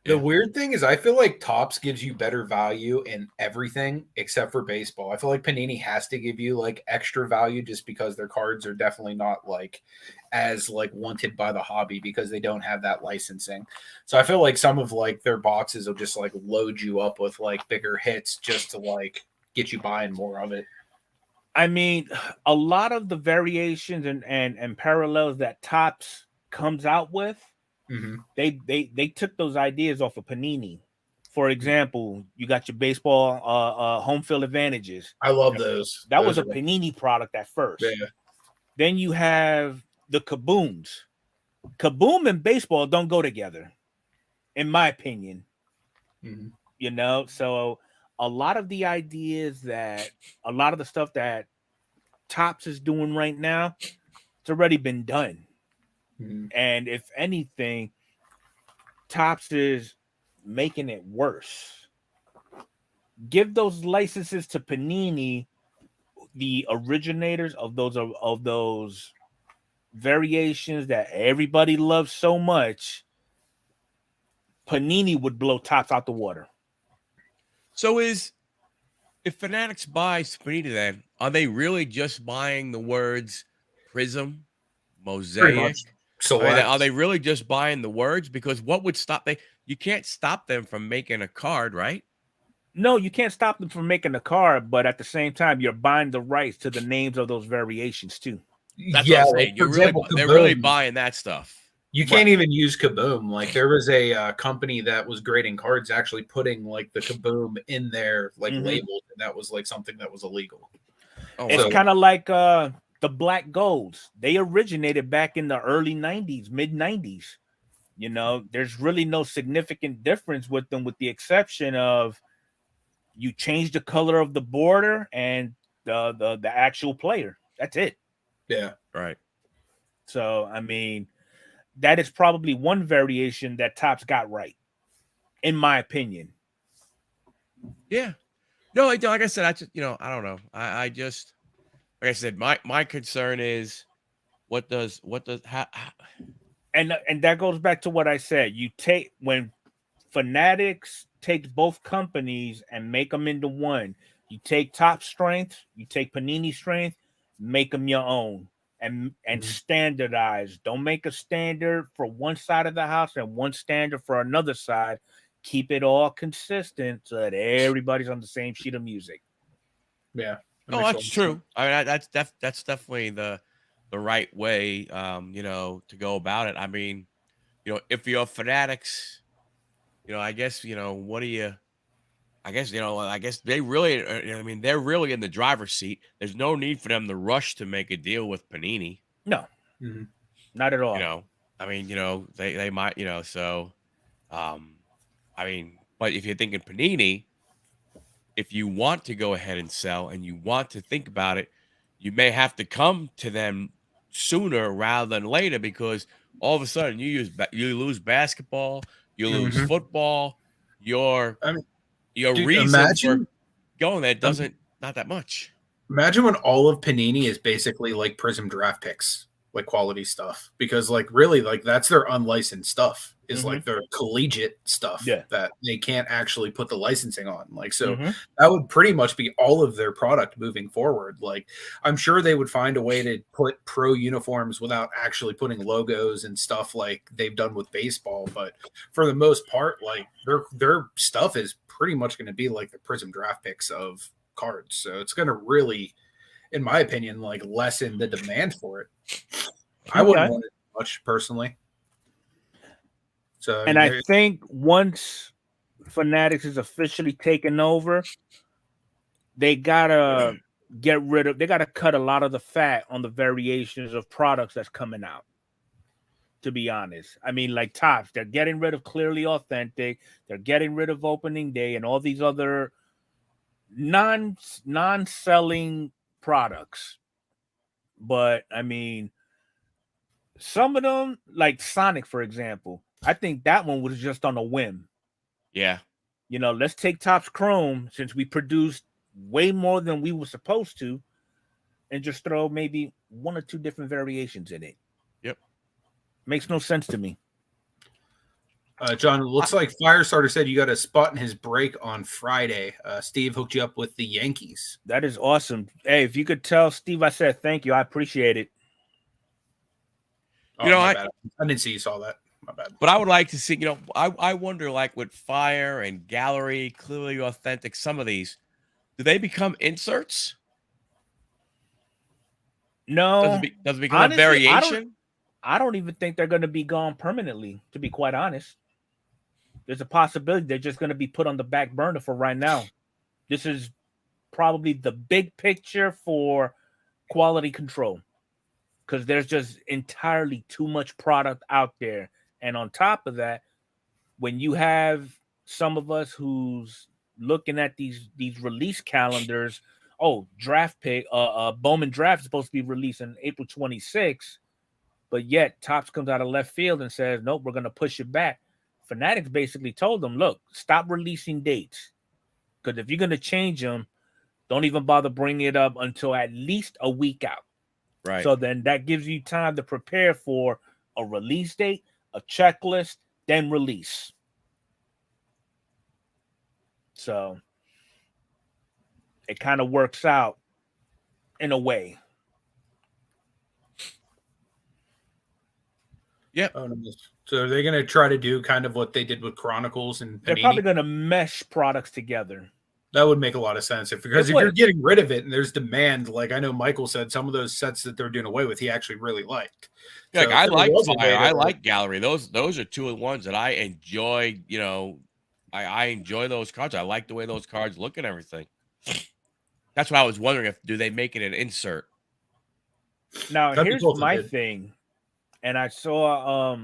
The weird thing is, I feel like Topps gives you better value in everything except for baseball. I feel like Panini has to give you like extra value just because their cards are definitely not like as like wanted by the hobby because they don't have that licensing. So I feel like some of like their boxes will just like load you up with like bigger hits just to like get you buying more of it. I mean, a lot of the variations and parallels that Topps comes out with, they took those ideas off of Panini. For example, you got your baseball home field advantages. I love those. That Those was a are- Panini product at first. Yeah. Then you have the Kabooms. Kaboom and baseball don't go together, in my opinion. You know, so a lot of the ideas that a lot of the stuff that Topps is doing right now, it's already been done. And if anything, Topps is making it worse. Give those licenses to Panini, the originators of those variations that everybody loves so much. Panini would blow Topps out the water. So if Fanatics buys Panini, then are they really just buying the words Prism, Mosaic? Are they really just buying the words? Because what would stop you can't stop them from making a card, right? No, you can't stop them from making a card, but at the same time, you're buying the rights to the names of those variations too. That's what I'm saying. They're really buying that stuff. You can't even use Kaboom. Like there was a company that was grading cards actually putting like the Kaboom in their like labels, and that was like something that was illegal. It's kind of like the Black Golds. They originated back in the early 90s, mid 90s. You know, there's really no significant difference with them, with the exception of you change the color of the border and the actual player. That's it. Yeah. Right. So, I mean, that is probably one variation that Topps got right, in my opinion. Yeah. No, like I said, I just, I don't know. I just, like I said, my concern is how and that goes back to what I said. You take when Fanatics takes both companies and make them into one. You take Topps strength, you take Panini strength, make them your own, and standardize. Don't make a standard for one side of the house and one standard for another side. Keep it all consistent so that everybody's on the same sheet of music. Yeah. Oh, that's true. I mean, that's definitely the right way, to go about it. I mean, if you're Fanatics, I guess, what do you? I guess they really. I mean, they're really in the driver's seat. There's no need for them to rush to make a deal with Panini. No, not at all. I mean, they might, so, I mean, but if you're thinking Panini, if you want to go ahead and sell and you want to think about it, you may have to come to them sooner rather than later, because all of a sudden you lose basketball, you lose football, your reason for going there doesn't not that much. Imagine when all of Panini is basically like Prism draft picks. like quality stuff, because like really like that's their unlicensed stuff is like their collegiate stuff that they can't actually put the licensing on. Like, so that would pretty much be all of their product moving forward. Like, I'm sure they would find a way to put pro uniforms without actually putting logos and stuff like they've done with baseball. But for the most part, like their stuff is pretty much going to be like the Prism draft picks of cards. So it's going to really, in my opinion, like lessen the demand for it. I wouldn't want it much personally. So, and I think once Fanatics is officially taken over, they gotta they gotta cut a lot of the fat on the variations of products that's coming out. To be honest, I mean, like Topps, they're getting rid of Clearly Authentic, they're getting rid of Opening Day, and all these other non-selling products. But I mean, some of them, like Sonic, for example, I think that one was just on a whim. Yeah. You know, let's take Topps Chrome, since we produced way more than we were supposed to, and just throw maybe one or two different variations in it. Yep. Makes no sense to me. John, it looks like Firestarter said you got a spot in his break on Friday. Steve hooked you up with the Yankees. That is awesome. Hey, if you could tell Steve I said thank you, I appreciate it. Oh, my bad. I didn't see you saw that. My bad. But I would like to see, I wonder, like with Fire and Gallery, Clearly Authentic, some of these, do they become inserts? No. Does it become a variation? I don't even think they're going to be gone permanently, to be quite honest. There's a possibility they're just going to be put on the back burner for right now. This is probably the big picture for quality control, because there's just entirely too much product out there. And on top of that, when you have some of us who's looking at these release calendars, draft pick, Bowman draft is supposed to be released on April 26th, but yet Topps comes out of left field and says, nope, we're going to push it back. Fanatics basically told them, look, stop releasing dates, because if you're going to change them, don't even bother bringing it up until at least a week out. Right. So then that gives you time to prepare for a release date, a checklist, then release. So it kind of works out in a way. Yeah. So are they going to try to do kind of what they did with Chronicles and Panini? They're probably going to mesh products together. That would make a lot of sense. Because if you're getting rid of it and there's demand, like I know Michael said, some of those sets that they're doing away with, he actually really liked. Yeah, so I like Fire. I like Gallery. Those are two of the ones that I enjoy. I enjoy those cards. I like the way those cards look and everything. That's why I was wondering, do they make it an insert? Now, here's my thing. And I saw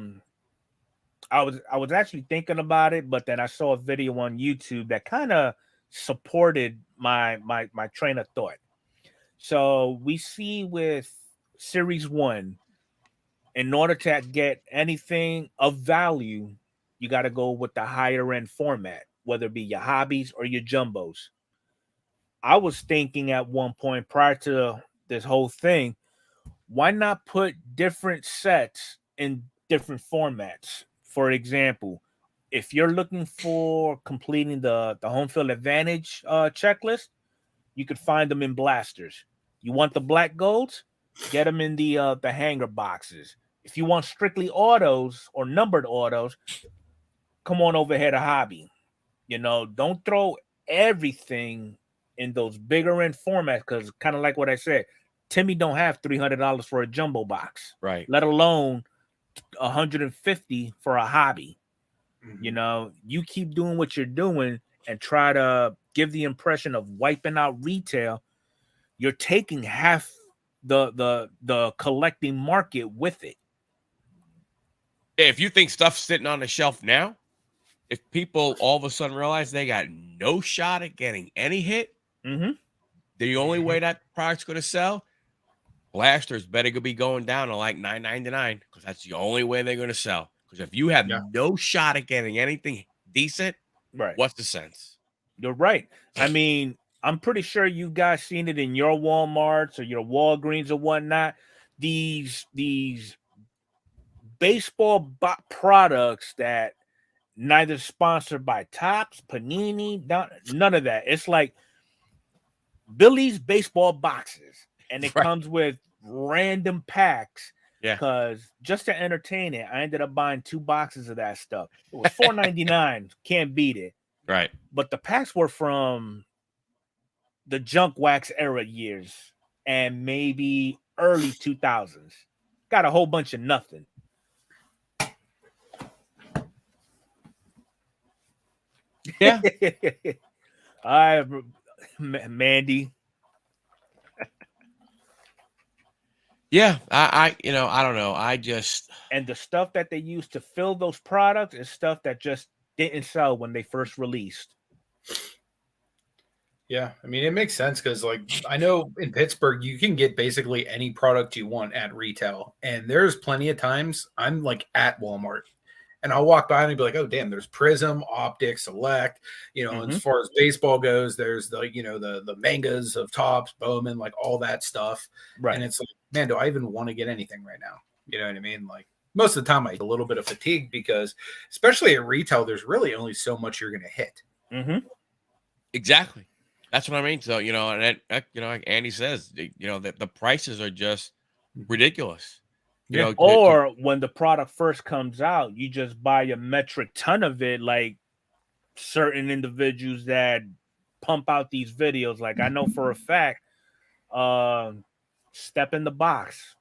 I was actually thinking about it, but then I saw a video on YouTube that kind of supported my train of thought. So we see with Series 1, in order to get anything of value, you got to go with the higher end format, whether it be your hobbies or your jumbos. I was thinking at one point prior to this whole thing, why not put different sets in different formats? For example, if you're looking for completing the home field advantage checklist, you could find them in blasters. You want the black golds? Get them in the hanger boxes. If you want strictly autos or numbered autos, come on over here to Hobby. Don't throw everything in those bigger end formats, because kind of like what I said, Timmy don't have $300 for a jumbo box, right? Let alone $150 for a hobby. Mm-hmm. You keep doing what you're doing and try to give the impression of wiping out retail. You're taking half the collecting market with it. If you think stuff's sitting on the shelf now, if people all of a sudden realize they got no shot at getting any hit, the only way that product's going to sell, blasters better be going down to like $9.99, because that's the only way they're going to sell. Because if you have no shot at getting anything decent, right? What's the sense? You're right. I mean, I'm pretty sure you guys seen it in your Walmarts or your Walgreens or whatnot. these baseball products that neither sponsored by Topps, Panini, none of that. It's like Billy's baseball boxes, and it Right. comes with random packs. Yeah. Because just to entertain it, I ended up buying 2 boxes of that stuff. It was $4.99. Can't beat it. Right. But the packs were from the junk wax era years and maybe early 2000s. Got a whole bunch of nothing. Yeah. Mandy. Yeah. I don't know. I just. And the stuff that they used to fill those products is stuff that just didn't sell when they first released. Yeah, I mean, it makes sense because, like, I know in Pittsburgh, you can get basically any product you want at retail. And there's plenty of times I'm like at Walmart and I'll walk by and be like, oh, damn, there's Prism, Optic, Select. As far as baseball goes, there's the mangas of Topps, Bowman, like all that stuff. Right. And it's like, man, do I even want to get anything right now? You know what I mean? Like, most of the time I get a little bit of fatigue because, especially at retail, there's really only so much you're going to hit. Mm-hmm. Exactly. That's what I mean. So, and like Andy says, that the prices are just ridiculous. Or when the product first comes out, you just buy a metric ton of it, like certain individuals that pump out these videos. Like I know for a fact, Step in the Box,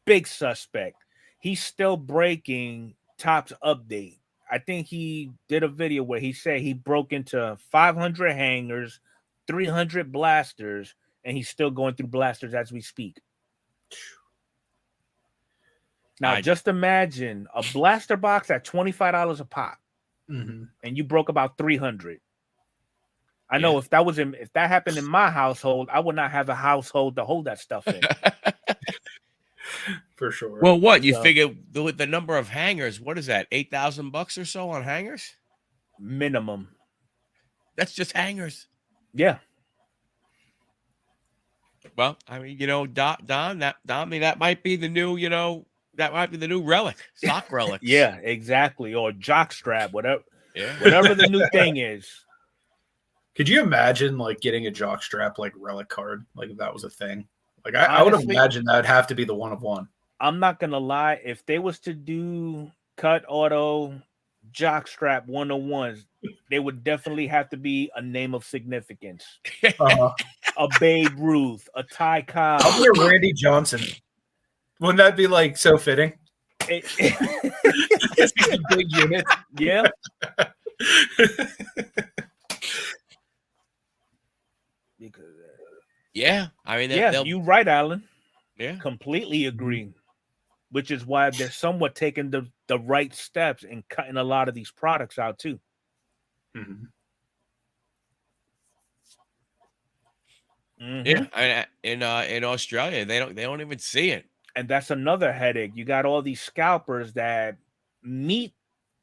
big suspect. He's still breaking Topps update. I think he did a video where he said he broke into 500 hangers, 300 blasters, and he's still going through blasters as we speak. Now, just imagine a blaster box at $25 a pop, and you broke about 300. I know if that happened in my household, I would not have a household to hold that stuff in. For sure. Well, what you figure with the number of hangers? What is that? $8,000 or so on hangers minimum. That's just hangers. Yeah. Well, I mean, Don, that might be the new, that might be the new relic, sock relic. Yeah, exactly. Or jockstrap, whatever. Yeah. Whatever the new thing is. Could you imagine like getting a jockstrap like relic card? Like if that was a thing. Like I would imagine that'd have to be the one of one. I'm not gonna lie. If they was to do cut auto jockstrap 101s, they would definitely have to be a name of significance. A Babe Ruth, a Ty Cobb. I'll be a Randy Johnson. Wouldn't that be like so fitting? It's a big unit. Yeah. Yeah, I mean, you're right, Alan. Yeah, completely agree. Which is why they're somewhat taking the right steps and cutting a lot of these products out too. Mm-hmm. Yeah, in Australia, they don't even see it, and that's another headache. You got all these scalpers that meet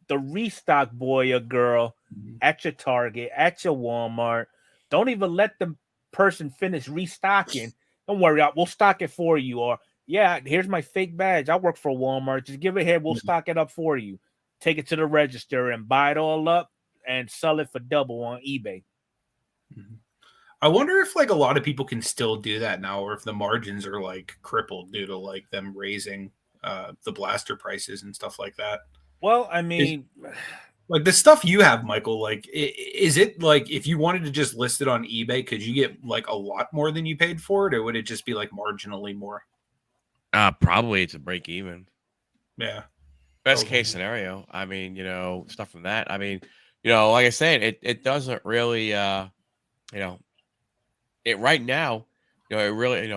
the restock boy or girl at your Target, at your Walmart. Don't even let the person finish restocking. Don't worry, we'll stock it for you. Or here's my fake badge. I work for Walmart. Just give it here. We'll stock it up for you. Take it to the register and buy it all up and sell it for double on eBay. I wonder if like a lot of people can still do that now, or if the margins are like crippled due to like them raising the blaster prices and stuff like that. Well, I mean, like the stuff you have, Michael, like, is it like if you wanted to just list it on eBay, could you get like a lot more than you paid for it, or would it just be like marginally more? Probably it's a break even. Yeah. Best case scenario. I mean, stuff from that. I mean, like I said, it doesn't really, it right now, it really,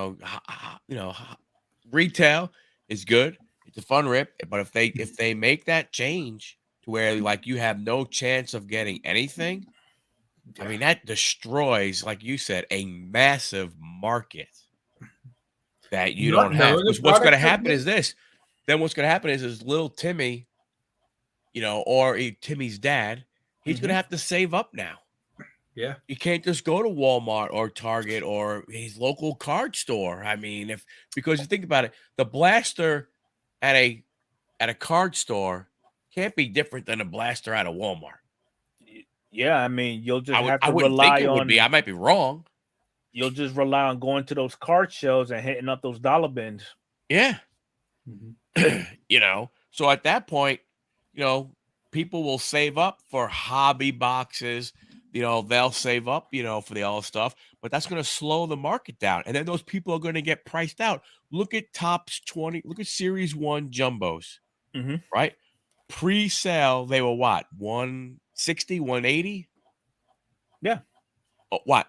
retail is good. It's a fun rip, but if they make that change to where like you have no chance of getting anything, I mean that destroys, like you said, a massive market that you don't have. Because what's going to happen is this. Then what's going to happen is little Timmy, or Timmy's dad, he's going to have to save up now. Yeah. You can't just go to Walmart or Target or his local card store. I mean, because you think about it, the blaster at a card store can't be different than a blaster at a Walmart. Yeah, I mean, you'll just have I to wouldn't think rely it would be. I on might be wrong. you'll just rely on going to those card shows and hitting up those dollar bins. Yeah. Mhm. So at that point, people will save up for hobby boxes. They'll save up, for the all stuff, but that's going to slow the market down. And then those people are going to get priced out. Look at Tops 20, look at Series 1 jumbos, Mm-hmm. right? Pre-sale, they were what? 160, 180? Yeah. What?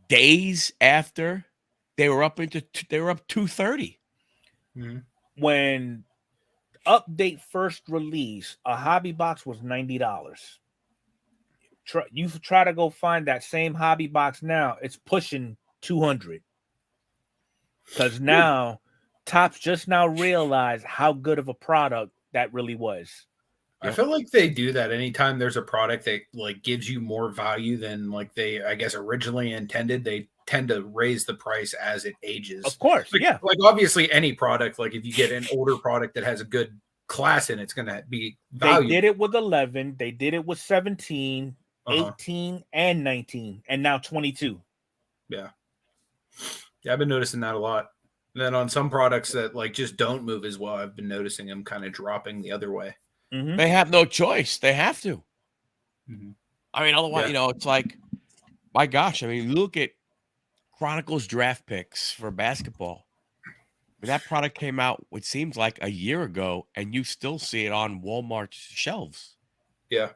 Days after they were up 230. Mhm. When Update first release, a hobby box was $90. You try to go find that same hobby box now, it's pushing 200. Because now Tops just now realized how good of a product that really was. I feel like they do that anytime there's a product that like gives you more value than like they, I guess, originally intended. They tend to raise the price as it ages. Of course, yeah. Like obviously any product, like if you get an older product that has a good class in, it's going to be valuable. They did it with 11. They did it with 17, Uh-huh. 18, and 19, and now 22. Yeah, I've been noticing that a lot. And then on some products that like just don't move as well, I've been noticing them kind of dropping the other way. Mm-hmm. They have no choice. They have to. Mhm. I mean, otherwise, it's like, my gosh. I mean, look at Chronicles draft picks for basketball. That product came out, it seems like a year ago, and you still see it on Walmart's shelves. Yeah.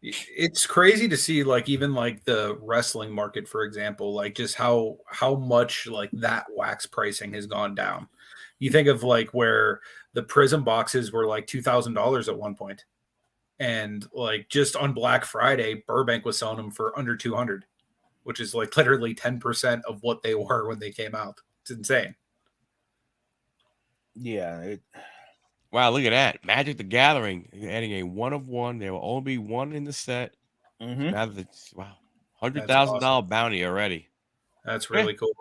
It's crazy to see like even like the wrestling market, for example, like just how much like that wax pricing has gone down. You think of like where the Prism boxes were like $2,000 at one point, and like just on Black Friday, Burbank was selling them for under 200, which is like literally 10% of what they were when they came out. It's insane. Yeah. Wow, look at that. Magic the Gathering, adding a 1 of 1. There will only be 1 in the set. Mm-hmm. Now that's wow. $100,000 awesome. bounty already. That's really cool.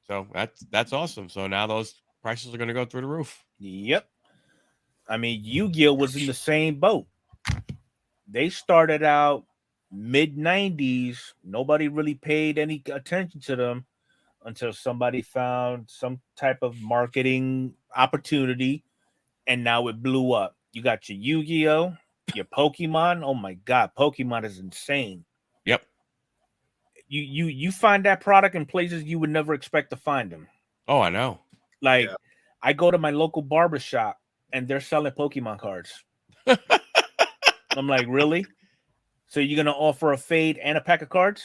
So that's awesome. So now those prices are going to go through the roof. Yep. I mean, Yu-Gi-Oh was in the same boat. They started out mid 90s. Nobody really paid any attention to them until somebody found some type of marketing opportunity, and now it blew up. You got your Yu-Gi-Oh, your Pokemon. Oh my God, Pokemon is insane. Yep. You find that product in places you would never expect to find them. Oh, I know. Like, I go to my local barber shop and they're selling Pokemon cards. I'm like, really? So you're gonna offer a fade and a pack of cards?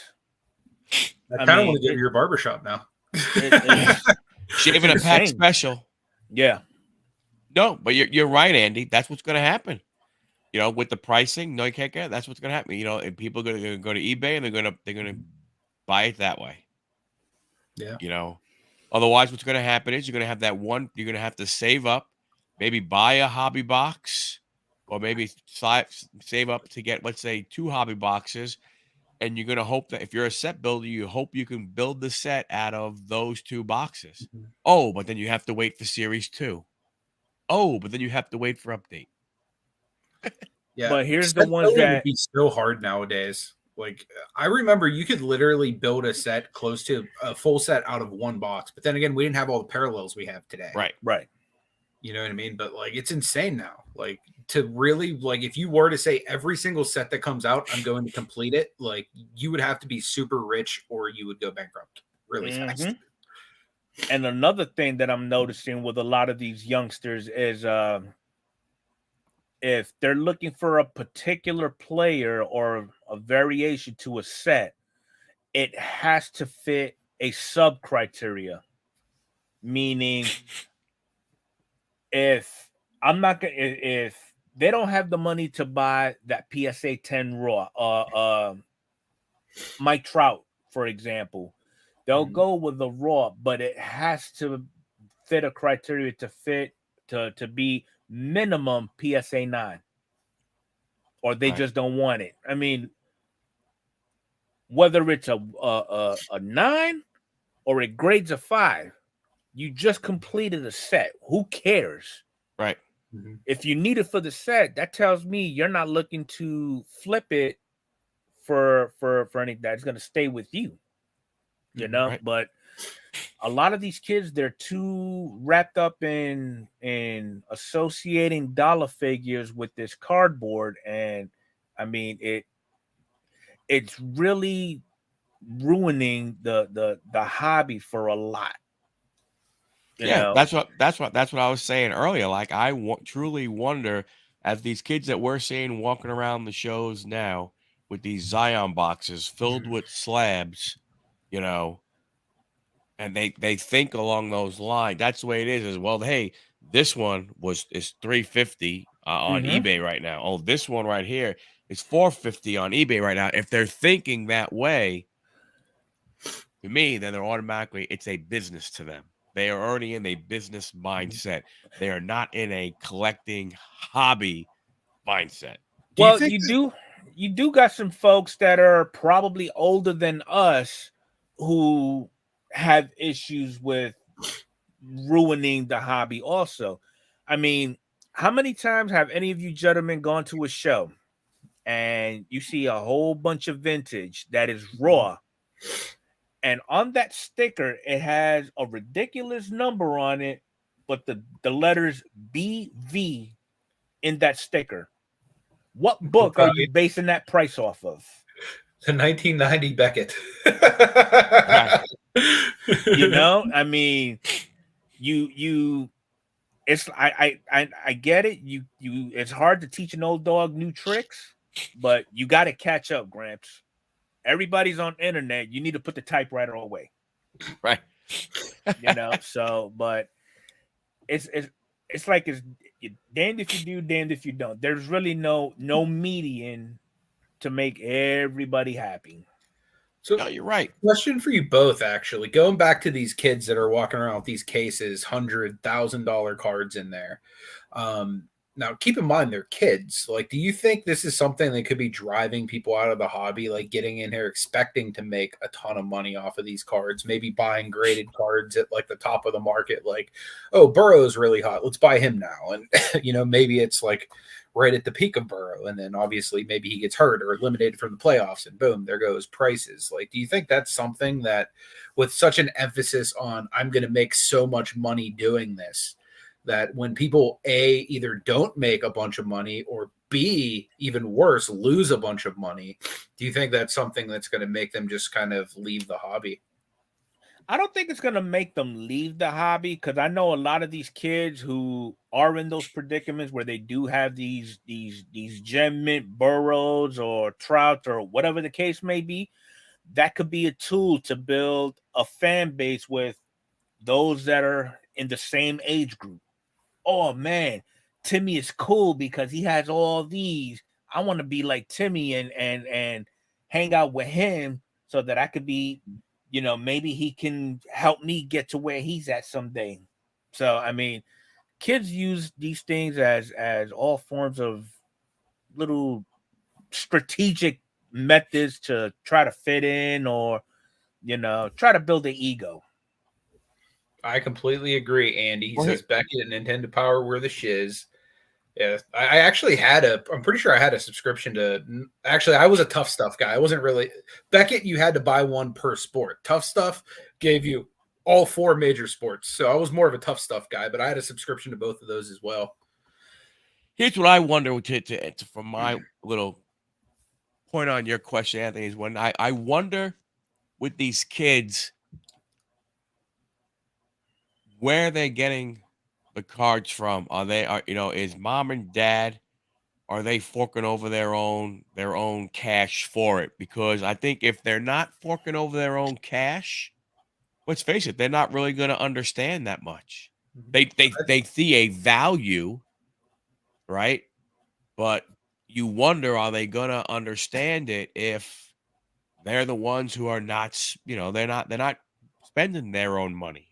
I kind of want to go to your barbershop now. Shaving a pack special. Yeah. No, but you're right, Andy. That's what's going to happen. With the pricing, no, you can't get it. That's what's going to happen. And people are going to go to eBay and they're going to buy it that way. Yeah. Otherwise, what's going to happen is you're going to have that one. You're going to have to save up, maybe buy a hobby box, or maybe save up to get, let's say, 2 hobby boxes. And you're going to hope that if you're a set builder, you hope you can build the set out of those 2 boxes. Mm-hmm. Oh, but then you have to wait for Series 2. Oh, but then you have to wait for update. Yeah. But here's the ones that would be so hard nowadays. Like I remember you could literally build a set close to a full set out of 1 box. But then again, we didn't have all the parallels we have today. Right. You know what I mean? But like it's insane now. Like to really like if you were to say every single set that comes out, I'm going to complete it, like you would have to be super rich or you would go bankrupt really fast. And another thing that I'm noticing with a lot of these youngsters is if they're looking for a particular player or a variation to a set, it has to fit a sub criteria. Meaning, if they don't have the money to buy that PSA 10 raw, Mike Trout, for example, they'll go with the raw, but it has to fit a criteria to be minimum PSA 9. or they Right. just don't want it. I mean, whether it's a 9 or it grades a 5, you just completed a set. Who cares? Right. Mm-hmm. If you need it for the set, that tells me you're not looking to flip it for anything that's going to stay with you. You know, Right. but a lot of these kids, they're too wrapped up in associating dollar figures with this cardboard, and I mean it's really ruining the hobby for a lot. You Yeah, know, that's what I was saying earlier. Like truly wonder, as these kids that we're seeing walking around the shows now with these Zion boxes filled Mhm. with slabs, you know, and they think along those lines. That's the way it is. Well, hey, this one is 350 on Mhm. eBay right now. Oh, this one right here is 450 on eBay right now. If they're thinking that way, to me, then they're automatically, it's a business to them. They are already in a business mindset. They are not in a collecting hobby mindset. Do you well, think you do got some folks that are probably older than us who have issues with ruining the hobby also. I mean, how many times have any of you gentlemen gone to a show and you see a whole bunch of vintage that is raw, and on that sticker it has a ridiculous number on it, but the letters BV in that sticker? What book are you probably basing that price off of? the 1990 Beckett? Right. You know, I mean, you it's I get it. You it's hard to teach an old dog new tricks, but you got to catch up, Gramps. Everybody's on internet. You need to put the typewriter away. Right. You know, so but it's it's it's like it's damned if you do, damned if you don't. There's really no median to make everybody happy. So, No, you're right. question for you both, actually. Going back to these kids that are walking around with these cases, $100,000 cards in there. Now, keep in mind they're kids. Like, do you think this is something that could be driving people out of the hobby? Like, getting in here expecting to make a ton of money off of these cards, maybe buying graded cards at like the top of the market. Like, oh, Burrow's really hot. Let's buy him now. And maybe it's like right at the peak of Burrow, and then obviously maybe he gets hurt or eliminated from the playoffs, and boom, there goes prices. Like, do you think that's something that, with such an emphasis on I'm going to make so much money doing this, that when people either don't make a bunch of money, or B, even worse, lose a bunch of money, do you think that's something that's going to make them just kind of leave the hobby? I don't think it's gonna make them leave the hobby, because I know a lot of these kids who are in those predicaments where they do have these gem mint burrows or trouts or whatever the case may be. That could be a tool to build a fan base with those that are in the same age group. Oh man, Timmy is cool because he has all these. I want to be like Timmy and hang out with him so that I could be, maybe he can help me get to where he's at someday. So I mean, kids use these things as all forms of little strategic methods to try to fit in, or try to build an ego. I completely agree, Andy. He Well, says Beckett and Nintendo Power were the shiz. Yeah, I actually I'm pretty sure I had a subscription to, actually, I was a Tough Stuff guy. I wasn't really, Beckett, you had to buy one per sport. Tough Stuff gave you all 4 major sports. So I was more of a Tough Stuff guy, but I had a subscription to both of those as well. here's what I wonder from my little point on your question, Anthony, is when I wonder with these kids where they're getting the cards from. Is mom and dad, are they forking over their own cash for it? Because I think if they're not forking over their own cash, let's face it, they're not really going to understand that much. They see a value, right? But you wonder, are they going to understand it if they're the ones who are not, they're not spending their own money.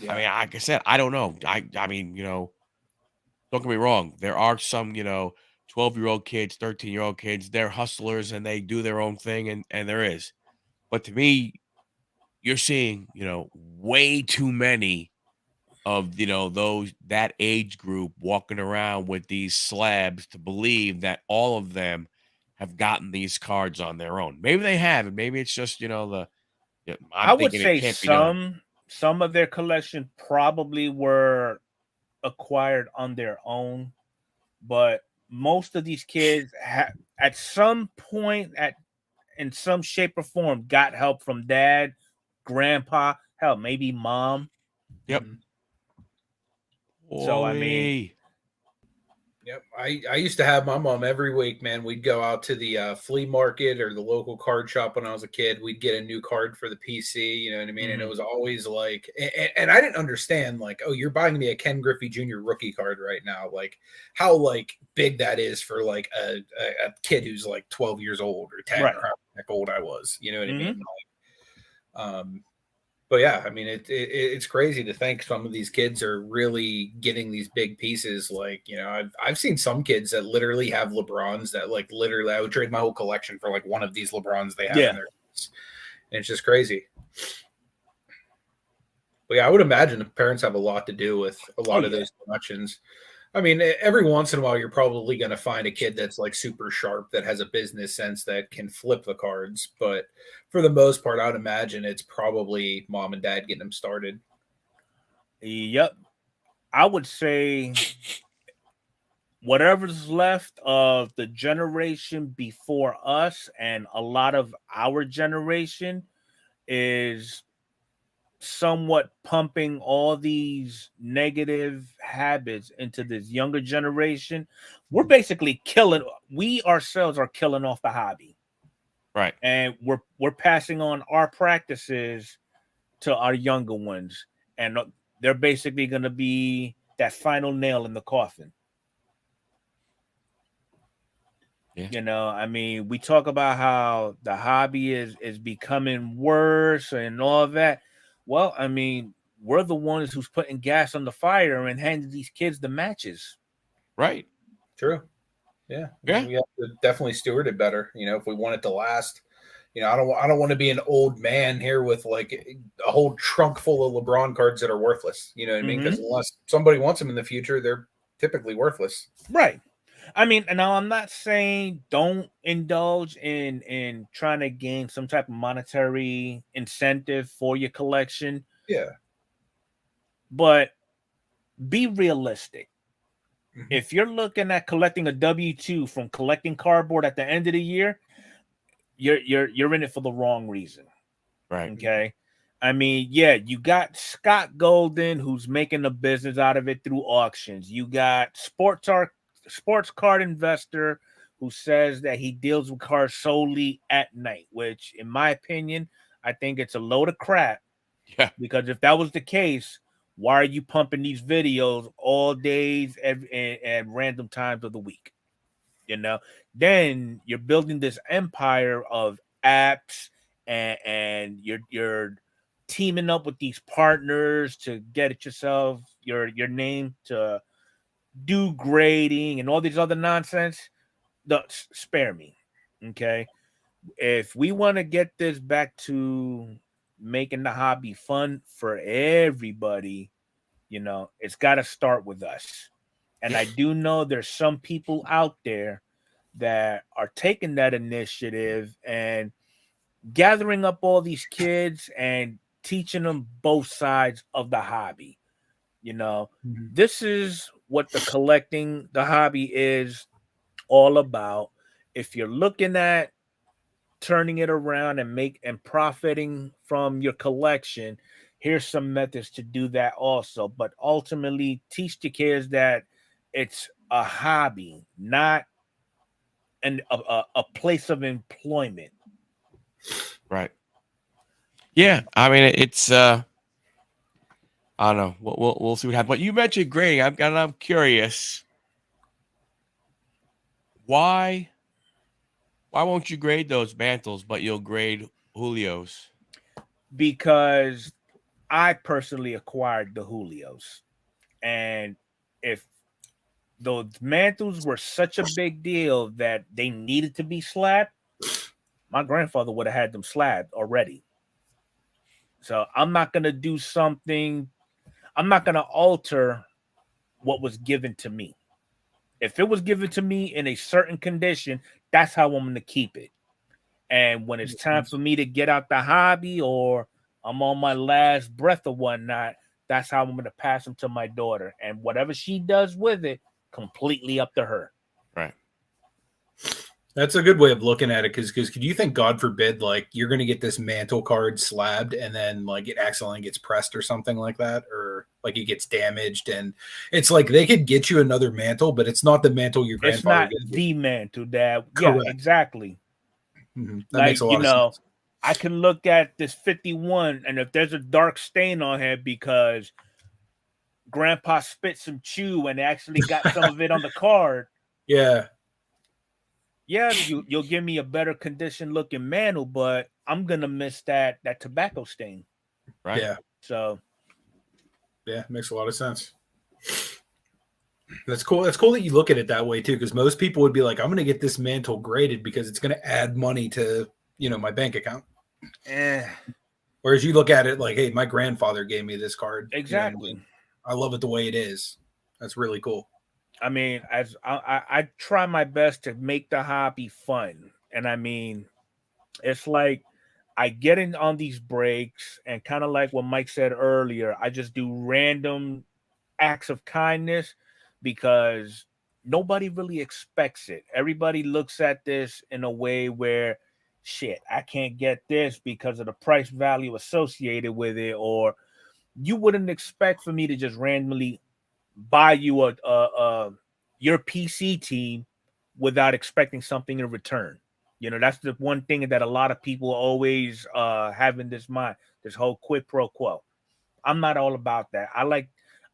I mean, like I said, I don't know. I mean, don't get me wrong. There are some, 12-year-old kids, 13-year-old kids, they're hustlers and they do their own thing, and there is. But to me, you're seeing, way too many of, that age group walking around with these slabs to believe that all of them have gotten these cards on their own. Maybe they have, and maybe it's just, I I'm would thinking it say can't be done. some of their collection probably were acquired on their own, but most of these kids at some point in some shape or form got help from dad, grandpa, hell, maybe mom. Yep. Mhm. So I mean, Holy. Yep. I used to have my mom every week, man. We'd go out to the flea market or the local card shop when I was a kid. We'd get a new card for the PC, you know what I mean? And it was always like, and I didn't understand, like, oh, you're buying me a Ken Griffey Jr. rookie card right now. Like, how, like, big that is for, like, a kid who's, like, 12 years old or 10 right. or how old I was, you know what I mean? Like, but yeah, I mean, it's crazy to think some of these kids are really getting these big pieces. Like, I've seen some kids that literally have LeBrons that, like, literally I would trade my whole collection for, like, one of these LeBrons they have in their kids. And it's just crazy. But yeah, I would imagine the parents have a lot to do with a lot of those collections. I mean, every once in a while, you're probably going to find a kid that's, like, super sharp that has a business sense that can flip the cards. But for the most part, I would imagine it's probably mom and dad getting them started. Yep. I would say whatever's left of the generation before us and a lot of our generation is somewhat pumping all these negative habits into this younger generation. We're basically we ourselves are killing off the hobby. Right. And we're passing on our practices to our younger ones, and they're basically going to be that final nail in the coffin. Yeah. I mean, we talk about how the hobby is becoming worse and all that. Well, I mean, we're the ones who's putting gas on the fire and handing these kids the matches. Right. True. Yeah. Yeah. We have to definitely steward it better, if we want it to last. I don't want to be an old man here with, like, a whole trunk full of LeBron cards that are worthless. You know what I mean? Because unless somebody wants them in the future, they're typically worthless. Right. I mean, and now I'm not saying don't indulge in trying to gain some type of monetary incentive for your collection. Yeah. But be realistic. Mhm. If you're looking at collecting a W-2 from collecting cardboard at the end of the year, you're in it for the wrong reason. Right. Okay. I mean, yeah, you got Scott Golden who's making a business out of it through auctions. You got sports card investor who says that he deals with cars solely at night, which in my opinion, I think it's a load of crap. Yeah. Because if that was the case, why are you pumping these videos all days at random times of the week? Then you're building this empire of apps and you're teaming up with these partners to get it yourself your name to do grading and all these other nonsense. Spare me. Okay. If we want to get this back to making the hobby fun for everybody, it's got to start with us. And I do know there's some people out there that are taking that initiative and gathering up all these kids and teaching them both sides of the hobby. This is what the hobby is all about. If you're looking at turning it around and profiting from your collection, here's some methods to do that also. But ultimately, teach the kids that it's a hobby, not a place of employment. Right. Yeah. I mean, it's I don't know. We'll see what happens. But you mentioned grading. I'm curious. Why won't you grade those mantles, but you'll grade Julio's? Because I personally acquired the Julios, and if those mantles were such a big deal that they needed to be slabbed. My grandfather would have had them slabbed already. So I'm not gonna do something. I'm not gonna alter what was given to me. If it was given to me in a certain condition, that's how I'm gonna keep it. And when it's time for me to get out the hobby or I'm on my last breath or whatnot, that's how I'm gonna pass them to my daughter. And whatever she does with it, completely up to her. Right. That's a good way of looking at it, because could you think, God forbid, like you're going to get this mantle card slabbed and then like it accidentally gets pressed or something like that, or like it gets damaged, and it's like they could get you another mantle, but it's not the mantle your It's grandfather not gave you. the mantle that, yeah, Correct. exactly. That Like, makes a lot of sense. I can look at this 51, and if there's a dark stain on here because grandpa spit some chew and actually got some of it on the card, Yeah. you'll give me a better condition looking mantle, but I'm gonna miss that tobacco stain. Right. Yeah. So Yeah, makes a lot of sense. That's cool. That's cool that you look at it that way too, because most people would be like, I'm going to get this mantle graded because it's going to add money to, my bank account. Whereas you look at it like, hey, my grandfather gave me this card. exactly. I love it the way it is. That's really cool. I mean, as I try my best to make the hobby fun. And I mean, it's like I get in on these breaks, and kind of like what Mike said earlier, I just do random acts of kindness because nobody really expects it. Everybody looks at this in a way where, shit, I can't get this because of the price value associated with it, or you wouldn't expect for me to just randomly buy you your PC team without expecting something in return. That's the one thing that a lot of people always have in this mind, this whole quid pro quo. I'm not all about that.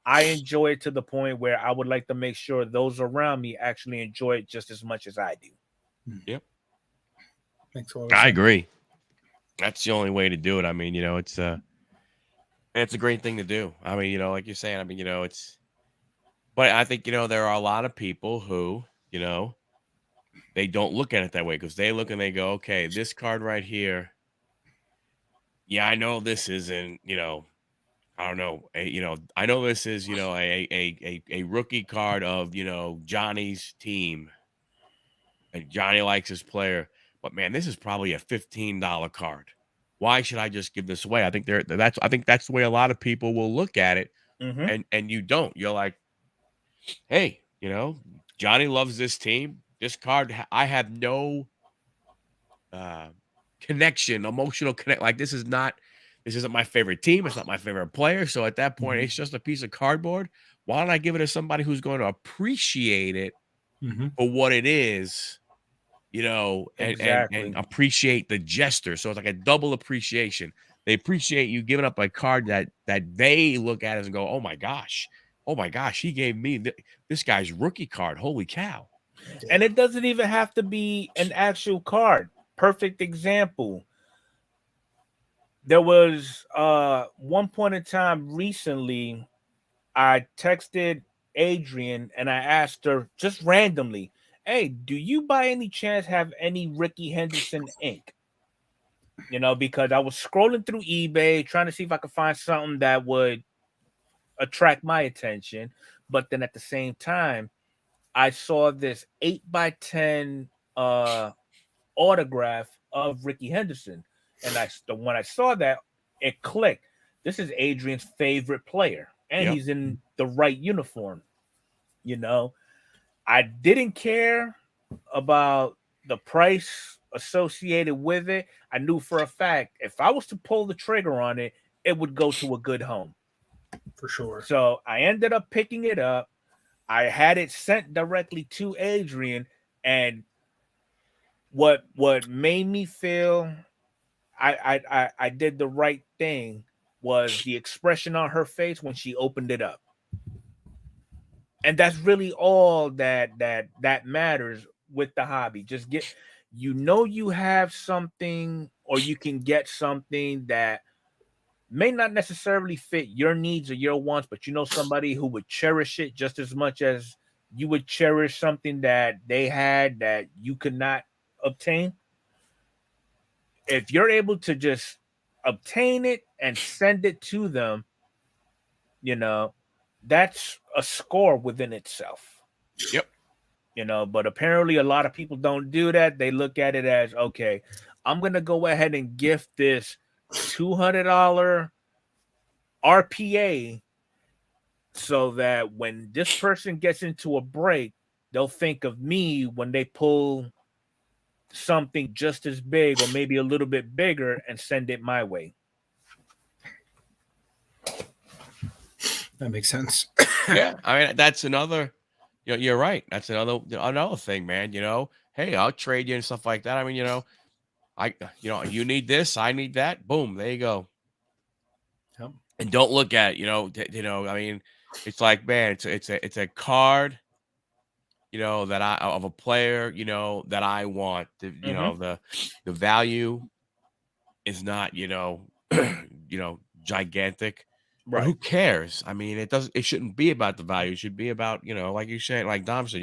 I enjoy it to the point where I would like to make sure those around me actually enjoy it just as much as I do. Yep. Makes a lot of sense. I agree. That's the only way to do it. I mean, it's a great thing to do. I mean, like you're saying, I mean, but I think, there are a lot of people who, they don't look at it that way, because they look and they go, okay, this card right here. Yeah, I know this isn't, I don't know, I know this is, a rookie card of, Johnny's team, and Johnny likes his player, but man, this is probably a $15 card. Why should I just give this away? I think that's the way a lot of people will look at it. Mm-hmm. And you don't. You're like, hey, Johnny loves this team. This card, I have no connection, emotional connect. Like, this isn't my favorite team. It's not my favorite player. So at that point, it's just a piece of cardboard. Why don't I give it to somebody who's going to appreciate it for what it is, Exactly. and appreciate the gesture. So it's like a double appreciation. They appreciate you giving up a card that they look at and go, oh my gosh, he gave me this guy's rookie card. Holy cow. And it doesn't even have to be an actual card. Perfect example. There was one point in time recently, I texted Adrian and I asked her just randomly, hey, do you by any chance have any Ricky Henderson ink? Because I was scrolling through eBay trying to see if I could find something that would attract my attention. But then at the same time, I saw this 8x10 autograph of Ricky Henderson. And when I saw that, it clicked. This is Adrian's favorite player, and he's in the right uniform. I didn't care about the price associated with it. I knew for a fact if I was to pull the trigger on it, it would go to a good home. For sure. So I ended up picking it up. I had it sent directly to Adrian, and what made me feel I did the right thing was the expression on her face when she opened it up. And that's really all that matters with the hobby. Just you have something, or you can get something that may not necessarily fit your needs or your wants, but somebody who would cherish it just as much as you would cherish something that they had that you could not obtain. If you're able to just obtain it and send it to them, you know, that's a score within itself. Yep. But apparently a lot of people don't do that. They look at it as, okay, I'm going to go ahead and gift this $200 RPA so that when this person gets into a break, they'll think of me when they pull something just as big or maybe a little bit bigger and send it my way. That makes sense. Yeah, I mean that's another. You're right. That's another thing, man. Hey, I'll trade you and stuff like that. I mean, you need this, I need that. Boom, there you go. Yep. And don't look at I mean, it's like, man, it's a card, that I of a player, that I want. The value is not, gigantic. But who cares? I mean, it shouldn't be about the value. It should be about, like you said, like Dom said,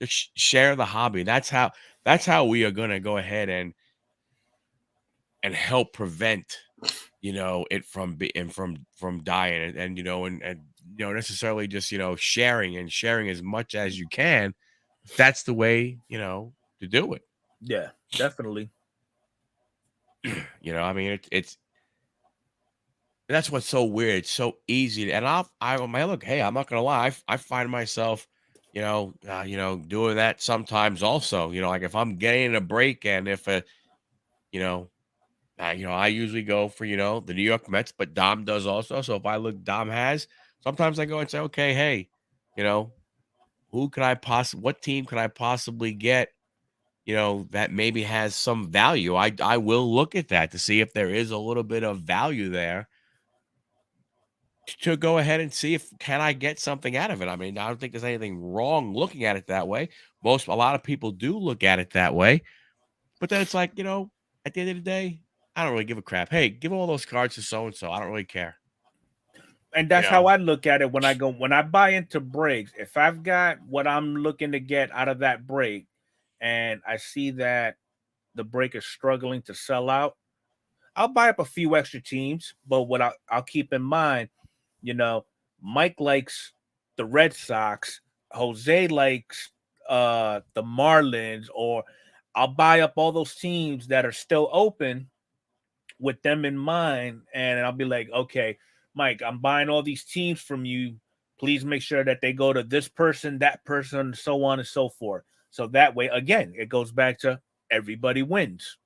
just share the hobby. That's how we are gonna go ahead and help prevent, it from being from dying and necessarily just, sharing as much as you can. That's the way, to do it. Yeah, definitely. I mean, it's that's what's so weird. It's so easy. And look, hey, I'm not gonna lie. I find myself, doing that sometimes also. Like if I'm getting a break and if you know, I usually go for, the New York Mets, but Dom does also. So if I look, Dom has, sometimes I go and say, okay, hey, what team could I possibly get, that maybe has some value? I will look at that to see if there is a little bit of value there, to go ahead and see if can I get something out of it. I mean, I don't think there's anything wrong looking at it that way. A lot of people do look at it that way, but then it's like, at the end of the day, I don't really give a crap. Hey, give all those cards to so and so. I don't really care. And that's how I look at it when I buy into breaks. If I've got what I'm looking to get out of that break, and I see that the break is struggling to sell out, I'll buy up a few extra teams. But what I'll keep in mind, Mike likes the Red Sox, Jose likes the Marlins, or I'll buy up all those teams that are still open with them in mind, and I'll be like, okay, Mike, I'm buying all these teams from you. Please make sure that they go to this person, that person, so on and so forth. So that way, again, it goes back to everybody wins.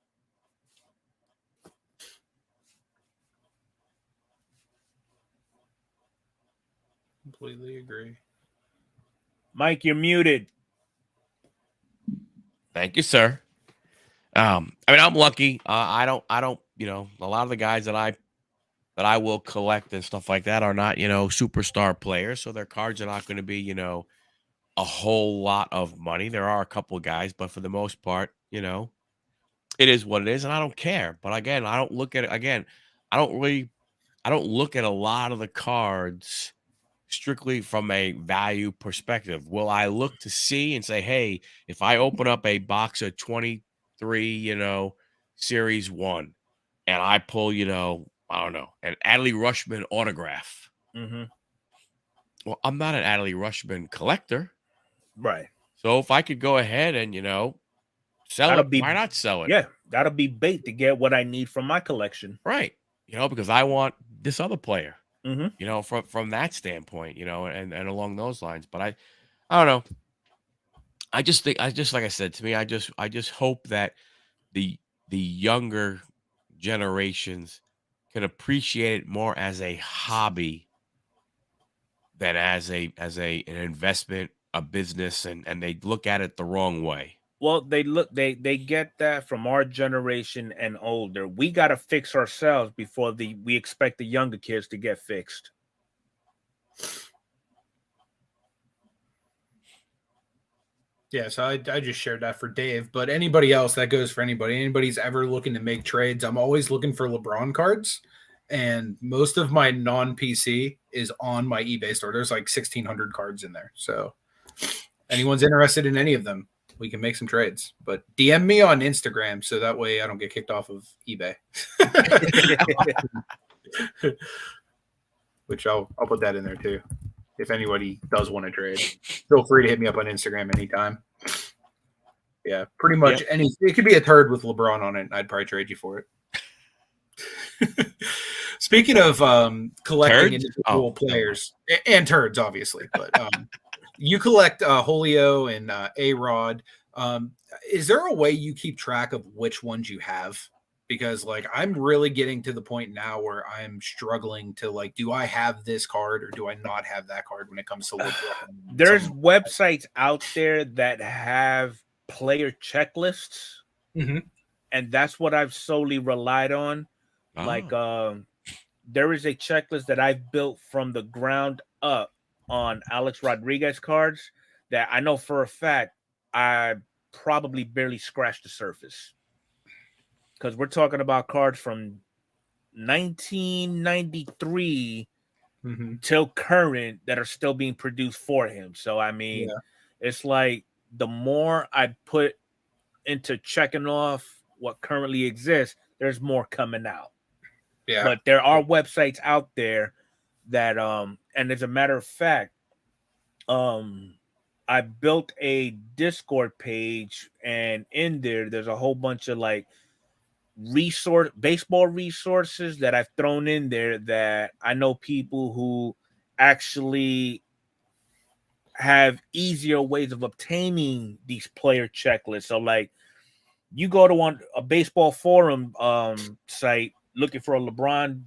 Completely agree. Mike, you're muted. Thank you, sir. I mean, I'm lucky. I don't, a lot of the guys that I will collect and stuff like that are not, superstar players. So their cards are not going to be, a whole lot of money. There are a couple of guys, but for the most part, it is what it is. And I don't care. But again, I don't look at it again. I don't look at a lot of the cards strictly from a value perspective. Will I look to see and say, hey, if I open up a box of 23, series 1 and I pull, I don't know, an Adley Rushman autograph. Mm-hmm. Well, I'm not an Adley Rushman collector. Right. So if I could go ahead and, sell it, why not sell it? Yeah, that'll be bait to get what I need from my collection. Right. Because I want this other player. Mm-hmm. From that standpoint, and along those lines. But I don't know. I just think, like I said, to me, I just hope that the younger generations can appreciate it more as a hobby than as an investment, a business, and they look at it the wrong way. Well, they get that from our generation and older. We got to fix ourselves before we expect the younger kids to get fixed. Yeah, so I just shared that for Dave, but anybody else, that goes for anybody. Anybody's ever looking to make trades, I'm always looking for LeBron cards, and most of my non-PC is on my eBay store. There's like 1,600 cards in there. So anyone's interested in any of them, we can make some trades. But DM me on Instagram so that way I don't get kicked off of eBay. Which I'll put that in there too. If anybody does want to trade, feel free to hit me up on Instagram anytime. Yeah, pretty much any. It could be a turd with LeBron on it. I'd probably trade you for it. Speaking of collecting individual players and turds, obviously, but you collect Julio and A-Rod. Is there a way you keep track of which ones you have? Because like I'm really getting to the point now where I'm struggling to like, do I have this card or do I not have that card when it comes to there's websites out there that have player checklists, and that's what I've solely relied on. Like there is a checklist that I've built from the ground up on Alex Rodriguez cards that I know for a fact I probably barely scratched the surface. Because we're talking about cards from 1993 till current that are still being produced for him. So, I mean, it's like the more I put into checking off what currently exists, there's more coming out. Yeah. But there are websites out there that, and as a matter of fact, I built a Discord page, and in there's a whole bunch of like baseball resources that I've thrown in there that I know people who actually have easier ways of obtaining these player checklists. So like you go to a baseball forum site looking for a LeBron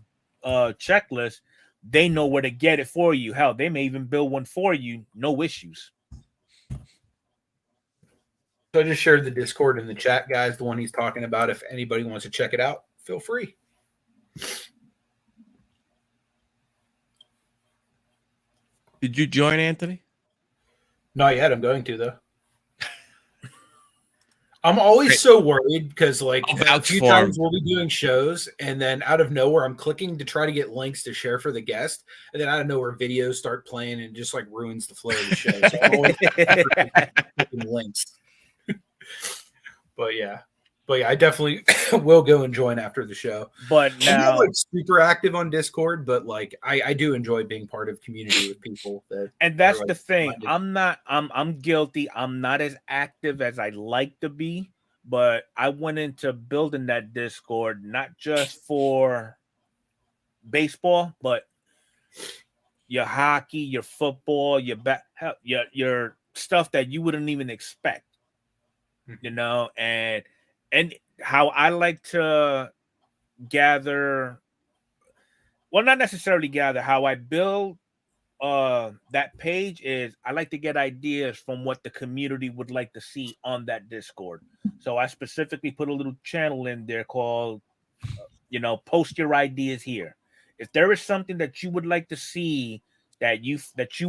checklist, they know where to get it for you. Hell, they may even build one for you, no issues. So I just shared the Discord in the chat, guys, the one he's talking about. If anybody wants to check it out, feel free. Did you join, Anthony? Not yet. I'm going to, though. I'm always so worried because, like, a few times we'll be doing shows, and then out of nowhere, I'm clicking to try to get links to share for the guest, and then out of nowhere, videos start playing and it just, like, ruins the flow of the show. So I'm always clicking links. But yeah, I definitely will go and join after the show. But now, I'm not like super active on Discord, but like I do enjoy being part of community with people. And that's the thing. I'm guilty. I'm not as active as I like to be, but I went into building that Discord not just for baseball, but your hockey, your football, your stuff that you wouldn't even expect. You know, and how I like to gather, well, not necessarily gather, how I build that page is I like to get ideas from what the community would like to see on that Discord. So I specifically put a little channel in there called, post your ideas here. If there is something that you would like to see that you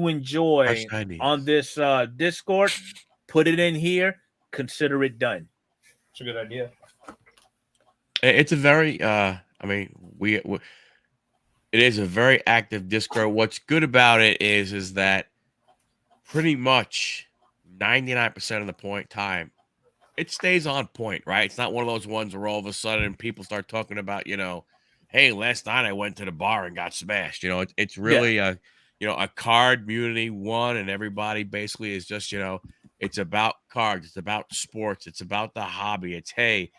enjoy on this Discord, put it in here. Consider it done. It's a good idea. It's a very, it is a very active Discord. What's good about it is that pretty much 99% of the time, it stays on point, right? It's not one of those ones where all of a sudden people start talking about, hey, last night I went to the bar and got smashed. It's really a card community one, and everybody basically is just, it's about cards. It's about sports. It's about the hobby. It's, hey,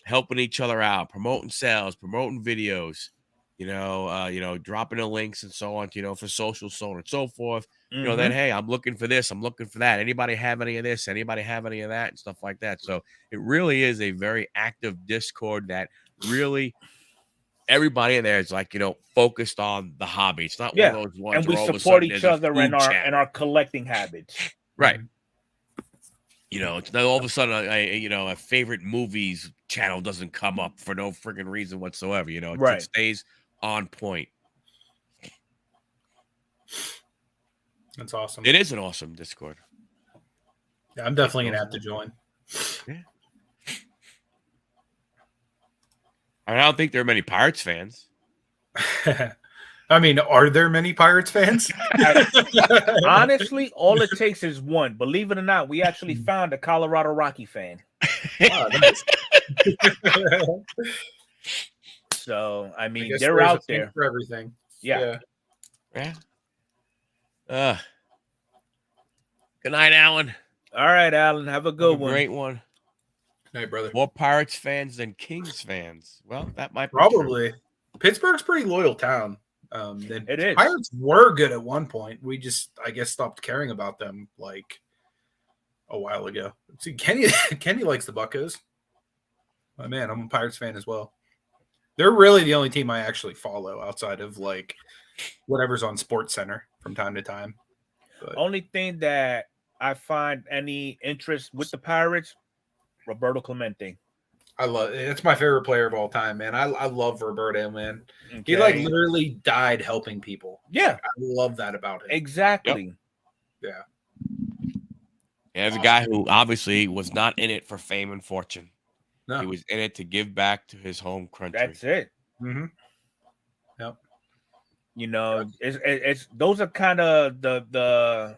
helping each other out, promoting sales, promoting videos, dropping the links and so on, for social, so on and so forth. Then, hey, I'm looking for this. I'm looking for that. Anybody have any of this? Anybody have any of that? And stuff like that. So it really is a very active Discord that really everybody in there is like, focused on the hobby. It's not one of those ones and we where support each other in our collecting habits. Right. It's not all of a sudden a favorite movies channel doesn't come up for no freaking reason whatsoever. It stays on point. That's awesome. It is an awesome Discord. Yeah, I'm definitely gonna have to join. Yeah. I don't think there are many Pirates fans. I mean, are there many Pirates fans? Honestly, all it takes is one. Believe it or not, we actually found a Colorado Rocky fan. Ah, nice. So, I mean, guess they're there's a out fan there. for everything. Yeah. Yeah. Good night, Alan. All right, Alan. Have a Have good a one. great one. Good night, brother. More Pirates fans than Kings fans. Well, that might be Probably. Pittsburgh's a pretty loyal town. It is. Pirates were good at one point. We just, I guess, stopped caring about them like a while ago. See, Kenny likes the Buccos. My man, I'm a Pirates fan as well. They're really the only team I actually follow outside of like whatever's on Sports Center from time to time. But Only thing that I find any interest with the Pirates, Roberto Clemente. I love it's my favorite player of all time, man. I love Roberto, man. Okay. He like literally died helping people. Yeah, I love that about him. exactly. Yeah. Yeah, as a guy who obviously was not in it for fame and fortune. No. He was in it to give back to his home country. That's it. Mm-hmm. Yep. You know, it's those are kind of the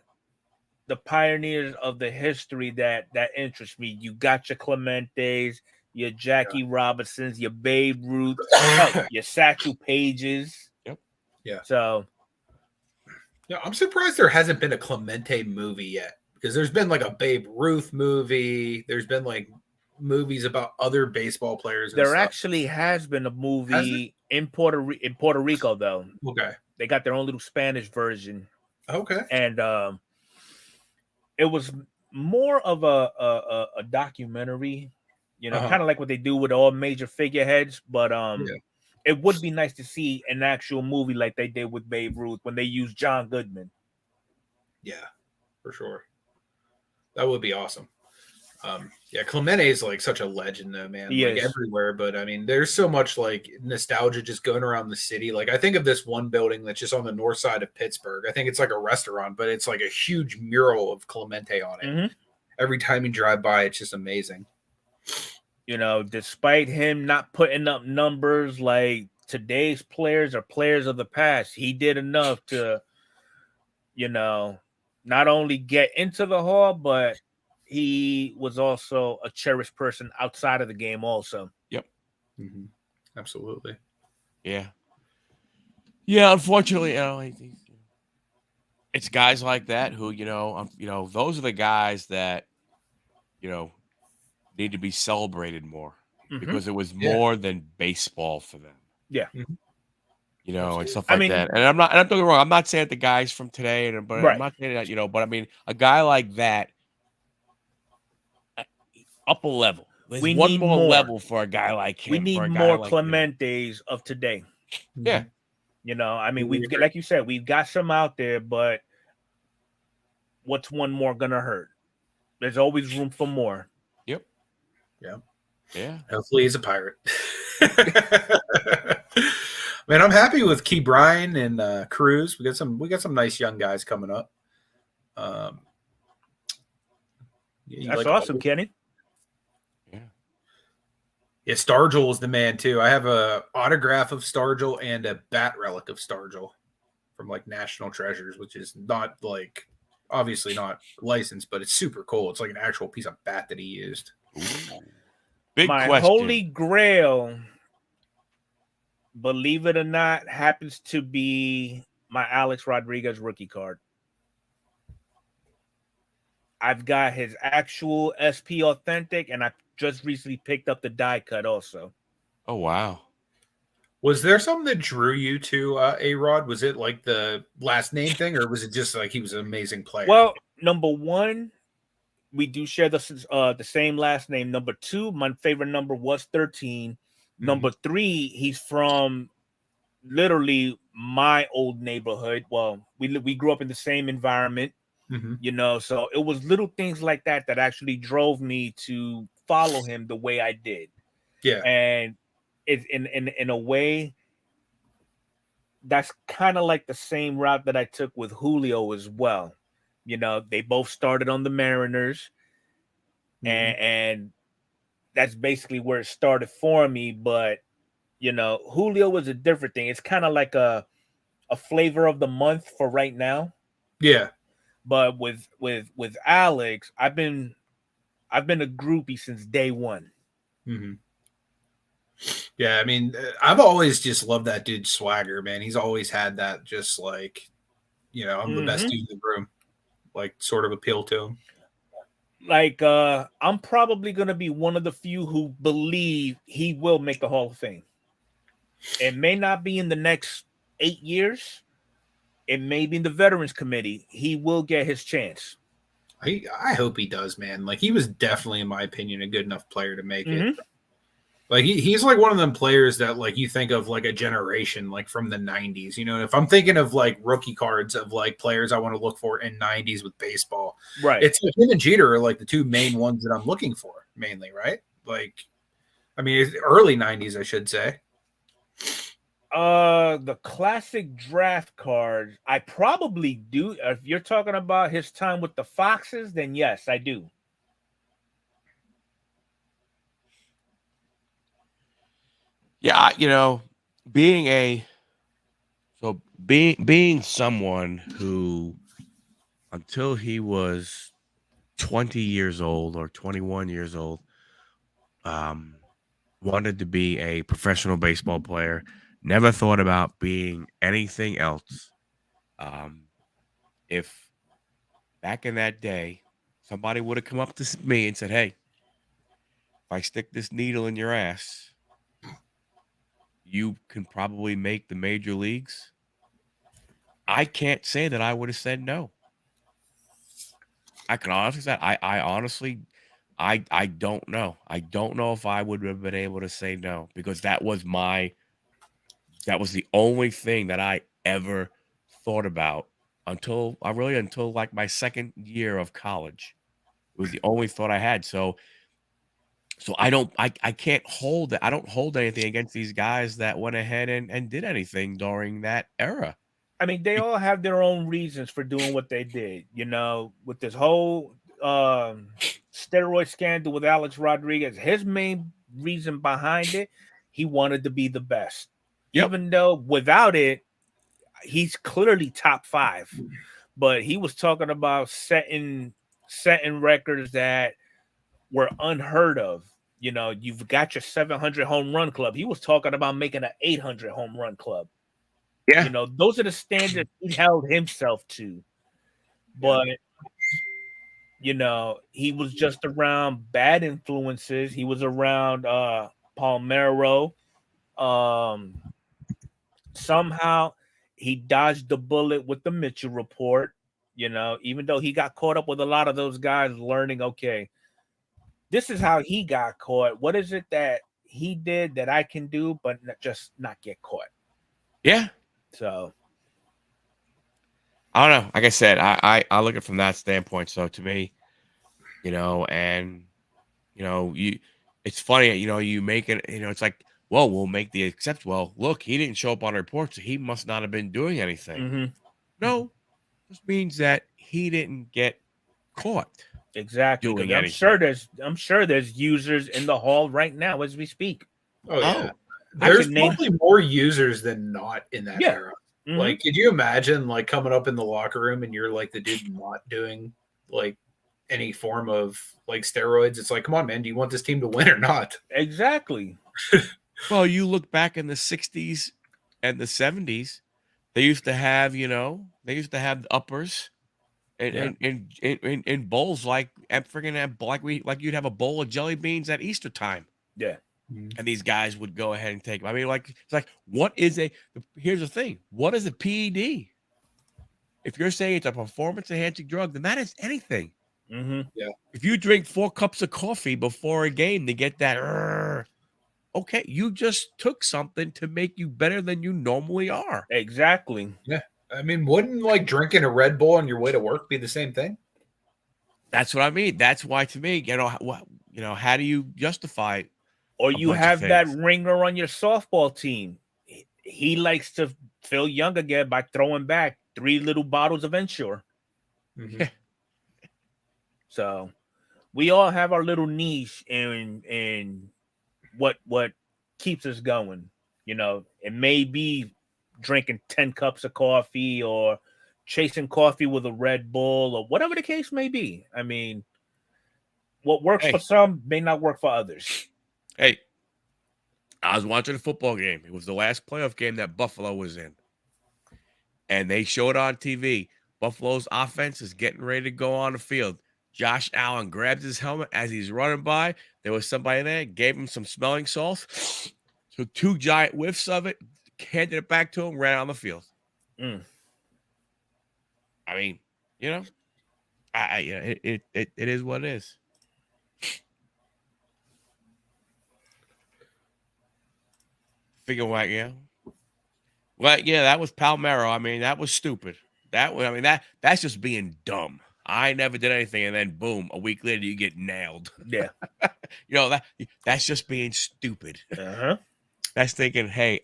pioneers of the history that interest me. You got your Clementes, your Jackie Robinsons, your Babe Ruth, your Satchel Pages. Yep. Yeah. So, yeah, I'm surprised there hasn't been a Clemente movie yet because there's been like a Babe Ruth movie. There's been like movies about other baseball players. There actually has been a movie in Puerto Rico though. Okay. They got their own little Spanish version. Okay. And it was more of a documentary, you know, kind of like what they do with all major figureheads. But it would be nice to see an actual movie like they did with Babe Ruth when they used John Goodman. Yeah, for sure. That would be awesome. Yeah, Clemente is like such a legend though, man. He like is. everywhere, but I mean, there's so much like nostalgia just going around the city. Like I think of this one building that's just on the north side of Pittsburgh. I think it's like a restaurant, but it's like a huge mural of Clemente on it. Mm-hmm. Every time you drive by, it's just amazing. You know, despite him not putting up numbers like today's players or players of the past, he did enough to, you know, not only get into the hall, but he was also a cherished person outside of the game also. Yep. Mm-hmm. Absolutely. Yeah. Yeah, unfortunately, it's guys like that who, those are the guys that, need to be celebrated more because it was more than baseball for them. Yeah. Mm-hmm. And stuff like that. And I'm not getting me wrong. I'm not saying that the guys from today, but I'm not saying that, but I mean, a guy like that, upper level. There's one more level for a guy like him. We need more Clementes of today. Yeah. You know, I mean, we've like you said, we've got some out there, but what's one more gonna hurt? There's always room for more. Yep. Yeah. Yeah. Hopefully he's a Pirate. Man, I'm happy with Key Bryan and Cruz. We got some nice young guys coming up. That's awesome, Kenny. Yeah, Stargell is the man too. I have a autograph of Stargell and a bat relic of Stargell from like National Treasures, which is not like obviously not licensed, but it's super cool. It's like an actual piece of bat that he used. Big My question. holy grail, believe it or not, happens to be my Alex Rodriguez rookie card. I've got his actual SP authentic, and I just recently picked up the die cut also. Oh, wow. Was there something that drew you to A-Rod? Was it like the last name thing, or was it just like he was an amazing player? Well, number one, we do share the same last name. Number two, my favorite number was 13. Mm-hmm. Number three, he's from literally my old neighborhood. Well, we grew up in the same environment. Mm-hmm. You know, so it was little things like that actually drove me to follow him the way I did. Yeah. And it's in a way that's kind of like the same route that I took with Julio as well. You know, they both started on the Mariners, and that's basically where it started for me. But, you know, Julio was a different thing. It's kind of like a a flavor of the month for right now. Yeah. But with Alex, I've been a groupie since day one. Mm-hmm. Yeah, I mean, I've always just loved that dude's swagger, man. He's always had that, just like, I'm the best dude in the room, like, sort of appeal to him. Like, I'm probably gonna be one of the few who believe he will make the Hall of Fame. It may not be in the next 8 years. It may be in the Veterans Committee. He will get his chance. I hope he does, man. Like, he was definitely, in my opinion, a good enough player to make it. Like, he's like one of them players that, like, you think of like a generation, like from the 90s. If I'm thinking of like rookie cards of like players I want to look for in 90s with baseball, right? It's like him and Jeter are like the two main ones that I'm looking for mainly, right? Like, I mean, it's early 90s, I should say. The classic draft cards, I probably do. If you're talking about his time with the Foxes, then yes, I do. Yeah, being someone who, until he was 20 years old or 21 years old, wanted to be a professional baseball player, never thought about being anything else. If back in that day, somebody would have come up to me and said, "Hey, if I stick this needle in your ass, you can probably make the major leagues," I can't say that I would have said no. I can honestly say I honestly I don't know. I don't know if I would have been able to say no, because that was the only thing that I ever thought about until like my second year of college. It was the only thought I had. So I can't hold it. I don't hold anything against these guys that went ahead and did anything during that era. I mean, they all have their own reasons for doing what they did. With this whole steroid scandal with Alex Rodriguez, his main reason behind it, he wanted to be the best. Yep. Even though without it, he's clearly top 5. But he was talking about setting records that were unheard of. You've got your 700 home run club. He was talking about making an 800 home run club. Yeah. Those are the standards he held himself to. But, he was just around bad influences. He was around Palmeiro. Somehow he dodged the bullet with the Mitchell report, even though he got caught up with a lot of those guys learning, okay, this is how he got caught. What is it that he did that I can do, but just not get caught? Yeah. So I don't know. Like I said, I look at it from that standpoint. So to me, it's funny, you make it, it's like, well, we'll make the exception. Well, look, he didn't show up on a report, so he must not have been doing anything. No, this means that he didn't get caught. Exactly. Doing I'm sure there's users in the hall right now as we speak. Oh yeah. There's probably more users than not in that era. Mm-hmm. Like, could you imagine like coming up in the locker room and you're like the dude not doing like any form of like steroids? It's like, come on, man, do you want this team to win or not? Exactly. Well, you look back in the 60s and the 70s, they used to have, the uppers in bowls like you'd have a bowl of jelly beans at Easter time. Yeah. And these guys would go ahead and take them. I mean, like, it's like, here's the thing. What is a PED? If you're saying it's a performance enhancing drug, then that is anything. Mm-hmm. Yeah. If you drink 4 cups of coffee before a game to get that, okay, you just took something to make you better than you normally are. Exactly. Yeah. I mean, wouldn't like drinking a Red Bull on your way to work be the same thing? That's what I mean. That's why, to me, how do you justify? Or you have that ringer on your softball team. He likes to feel young again by throwing back 3 little bottles of Ensure. Mm-hmm. So we all have our little niche in what keeps us going. It may be drinking 10 cups of coffee or chasing coffee with a Red Bull or whatever the case may be. I mean, what works for some may not work for others. Hey, I was watching a football game. It was the last playoff game that Buffalo was in. And they showed on TV, Buffalo's offense is getting ready to go on the field. Josh Allen grabs his helmet as he's running by. There was somebody there, gave him some smelling salts, took 2 giant whiffs of it, handed it back to him, ran on the field. Mm. I mean, you know, it is what it is. Figure what, yeah. Well, yeah, that was Palmero. I mean, that was stupid. That's just being dumb. I never did anything, and then boom, a week later you get nailed. Yeah. You know, that's just being stupid. Uh-huh. That's thinking, hey,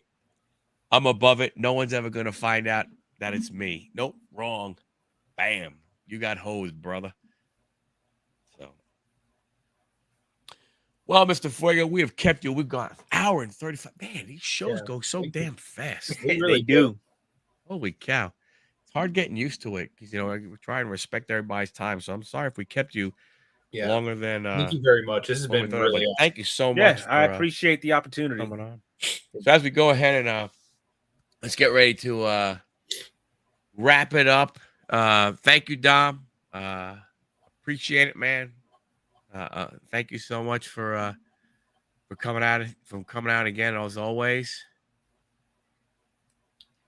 I'm above it. No one's ever gonna find out that it's me. Nope, wrong. Bam. You got hosed, brother. So well, Mr. Fuego, we have kept you. We've got an hour and 35. Man, these shows go so damn fast. They really do. Holy cow. It's hard getting used to it because, you know, we're trying to respect everybody's time. So I'm sorry if we kept you longer than. Thank you very much. This has been really awesome. Thank you so much. Yeah, I appreciate the opportunity. Coming on. So as we go ahead and let's get ready to wrap it up. Thank you, Dom. Appreciate it, man. Thank you so much for coming out again as always.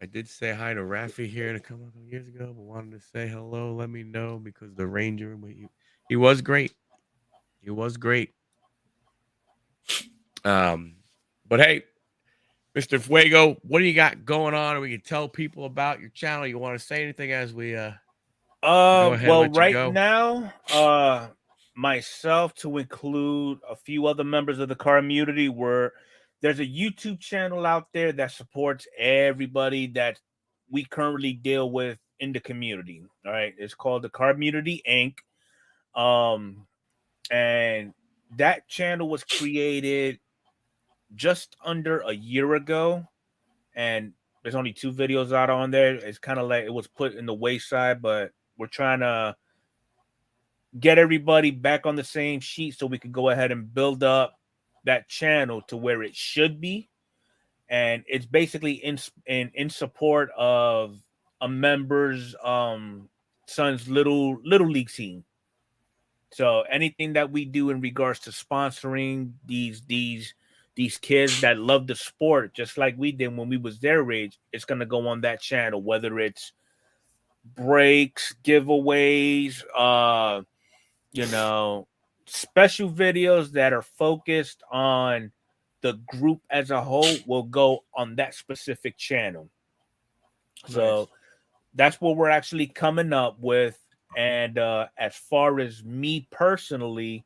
I did say hi to Rafi here a couple of years ago, but wanted to say hello. Let me know because the Ranger, he was great. He was great. But hey, Mr. Fuego, what do you got going on? We can tell people about your channel. You want to say anything as we go ahead well, and let you go? now, myself to include a few other members of the car community, there's a YouTube channel out there that supports everybody that we currently deal with in the community. All right, it's called the Car Community Inc. And that channel was created just under a year ago, and there's only 2 videos out on there. It's kind of like it was put in the wayside, but we're trying to get everybody back on the same sheet so we could go ahead and build up that channel to where it should be. And it's basically in support of a member's son's little league team. So anything that we do in regards to sponsoring these kids that love the sport just like we did when we was their age, it's going to go on that channel, whether it's breaks, giveaways, you know, special videos that are focused on the group as a whole will go on that specific channel. Nice. So that's what we're actually coming up with. And as far as me personally,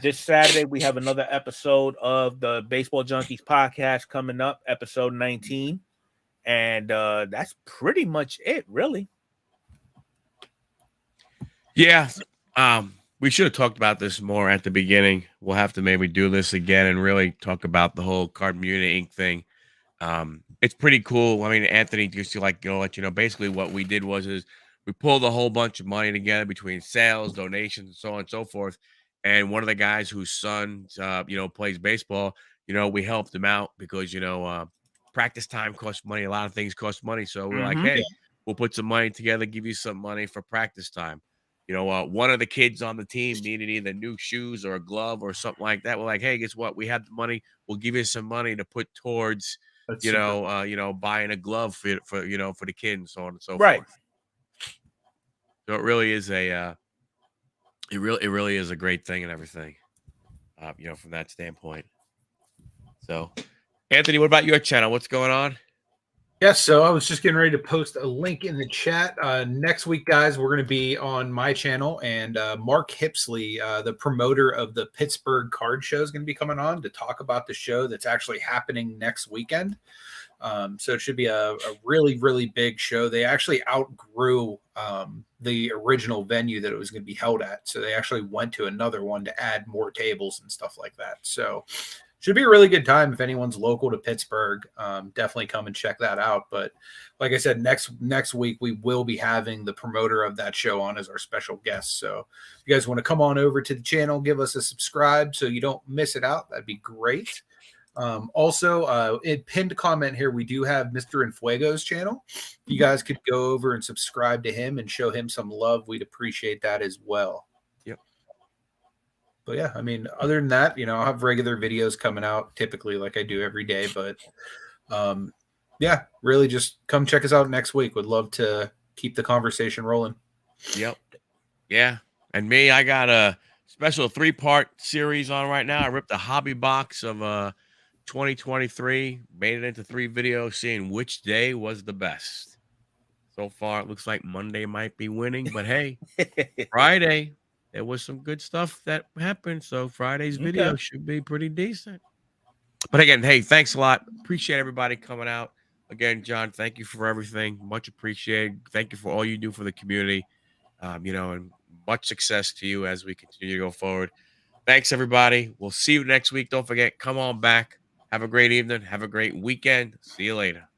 this Saturday we have another episode of the Baseball Junkies podcast coming up, episode 19. And that's pretty much it, really. Yeah. We should have talked about this more at the beginning. We'll have to maybe do this again and really talk about the whole Car Community Inc. thing. It's pretty cool. I mean, Anthony, just to let you know, basically what we did is we pulled a whole bunch of money together between sales, donations, and so on and so forth. And one of the guys whose son, plays baseball, we helped him out because, practice time costs money. A lot of things cost money. So we're like, hey, we'll put some money together, give you some money for practice time. One of the kids on the team needed either new shoes or a glove or something like that. We're like, hey, guess what? We have the money. We'll give you some money to put towards, buying a glove for the kid and so on and so forth. So it really is it really is a great thing and everything, from that standpoint. So, Anthony, what about your channel? What's going on? Yes, so I was just getting ready to post a link in the chat. Next week, guys, we're going to be on my channel, and Mark Hipsley, the promoter of the Pittsburgh card show, is going to be coming on to talk about the show that's actually happening next weekend. So it should be a really, really big show. They actually outgrew the original venue that it was going to be held at. So they actually went to another one to add more tables and stuff like that. So should be a really good time if anyone's local to Pittsburgh. Definitely come and check that out. But like I said, next week we will be having the promoter of that show on as our special guest. So if you guys want to come on over to the channel, give us a subscribe so you don't miss it out. That'd be great. Also, in pinned comment here, we do have Mr. Enfuego's channel. If you guys could go over and subscribe to him and show him some love, we'd appreciate that as well. Yep. But yeah, I mean, other than that, I'll have regular videos coming out typically like I do every day. But yeah, really just come check us out next week. Would love to keep the conversation rolling. Yep. Yeah. And me, I got a special 3-part series on right now. I ripped a hobby box of 2023, made it into 3 videos, seeing which day was the best. So far, it looks like Monday might be winning, but hey, Friday, there was some good stuff that happened. So Friday's video should be pretty decent. But again, hey, thanks a lot. Appreciate everybody coming out. Again, John, thank you for everything. Much appreciated. Thank you for all you do for the community. And much success to you as we continue to go forward. Thanks, everybody. We'll see you next week. Don't forget, come on back. Have a great evening. Have a great weekend. See you later.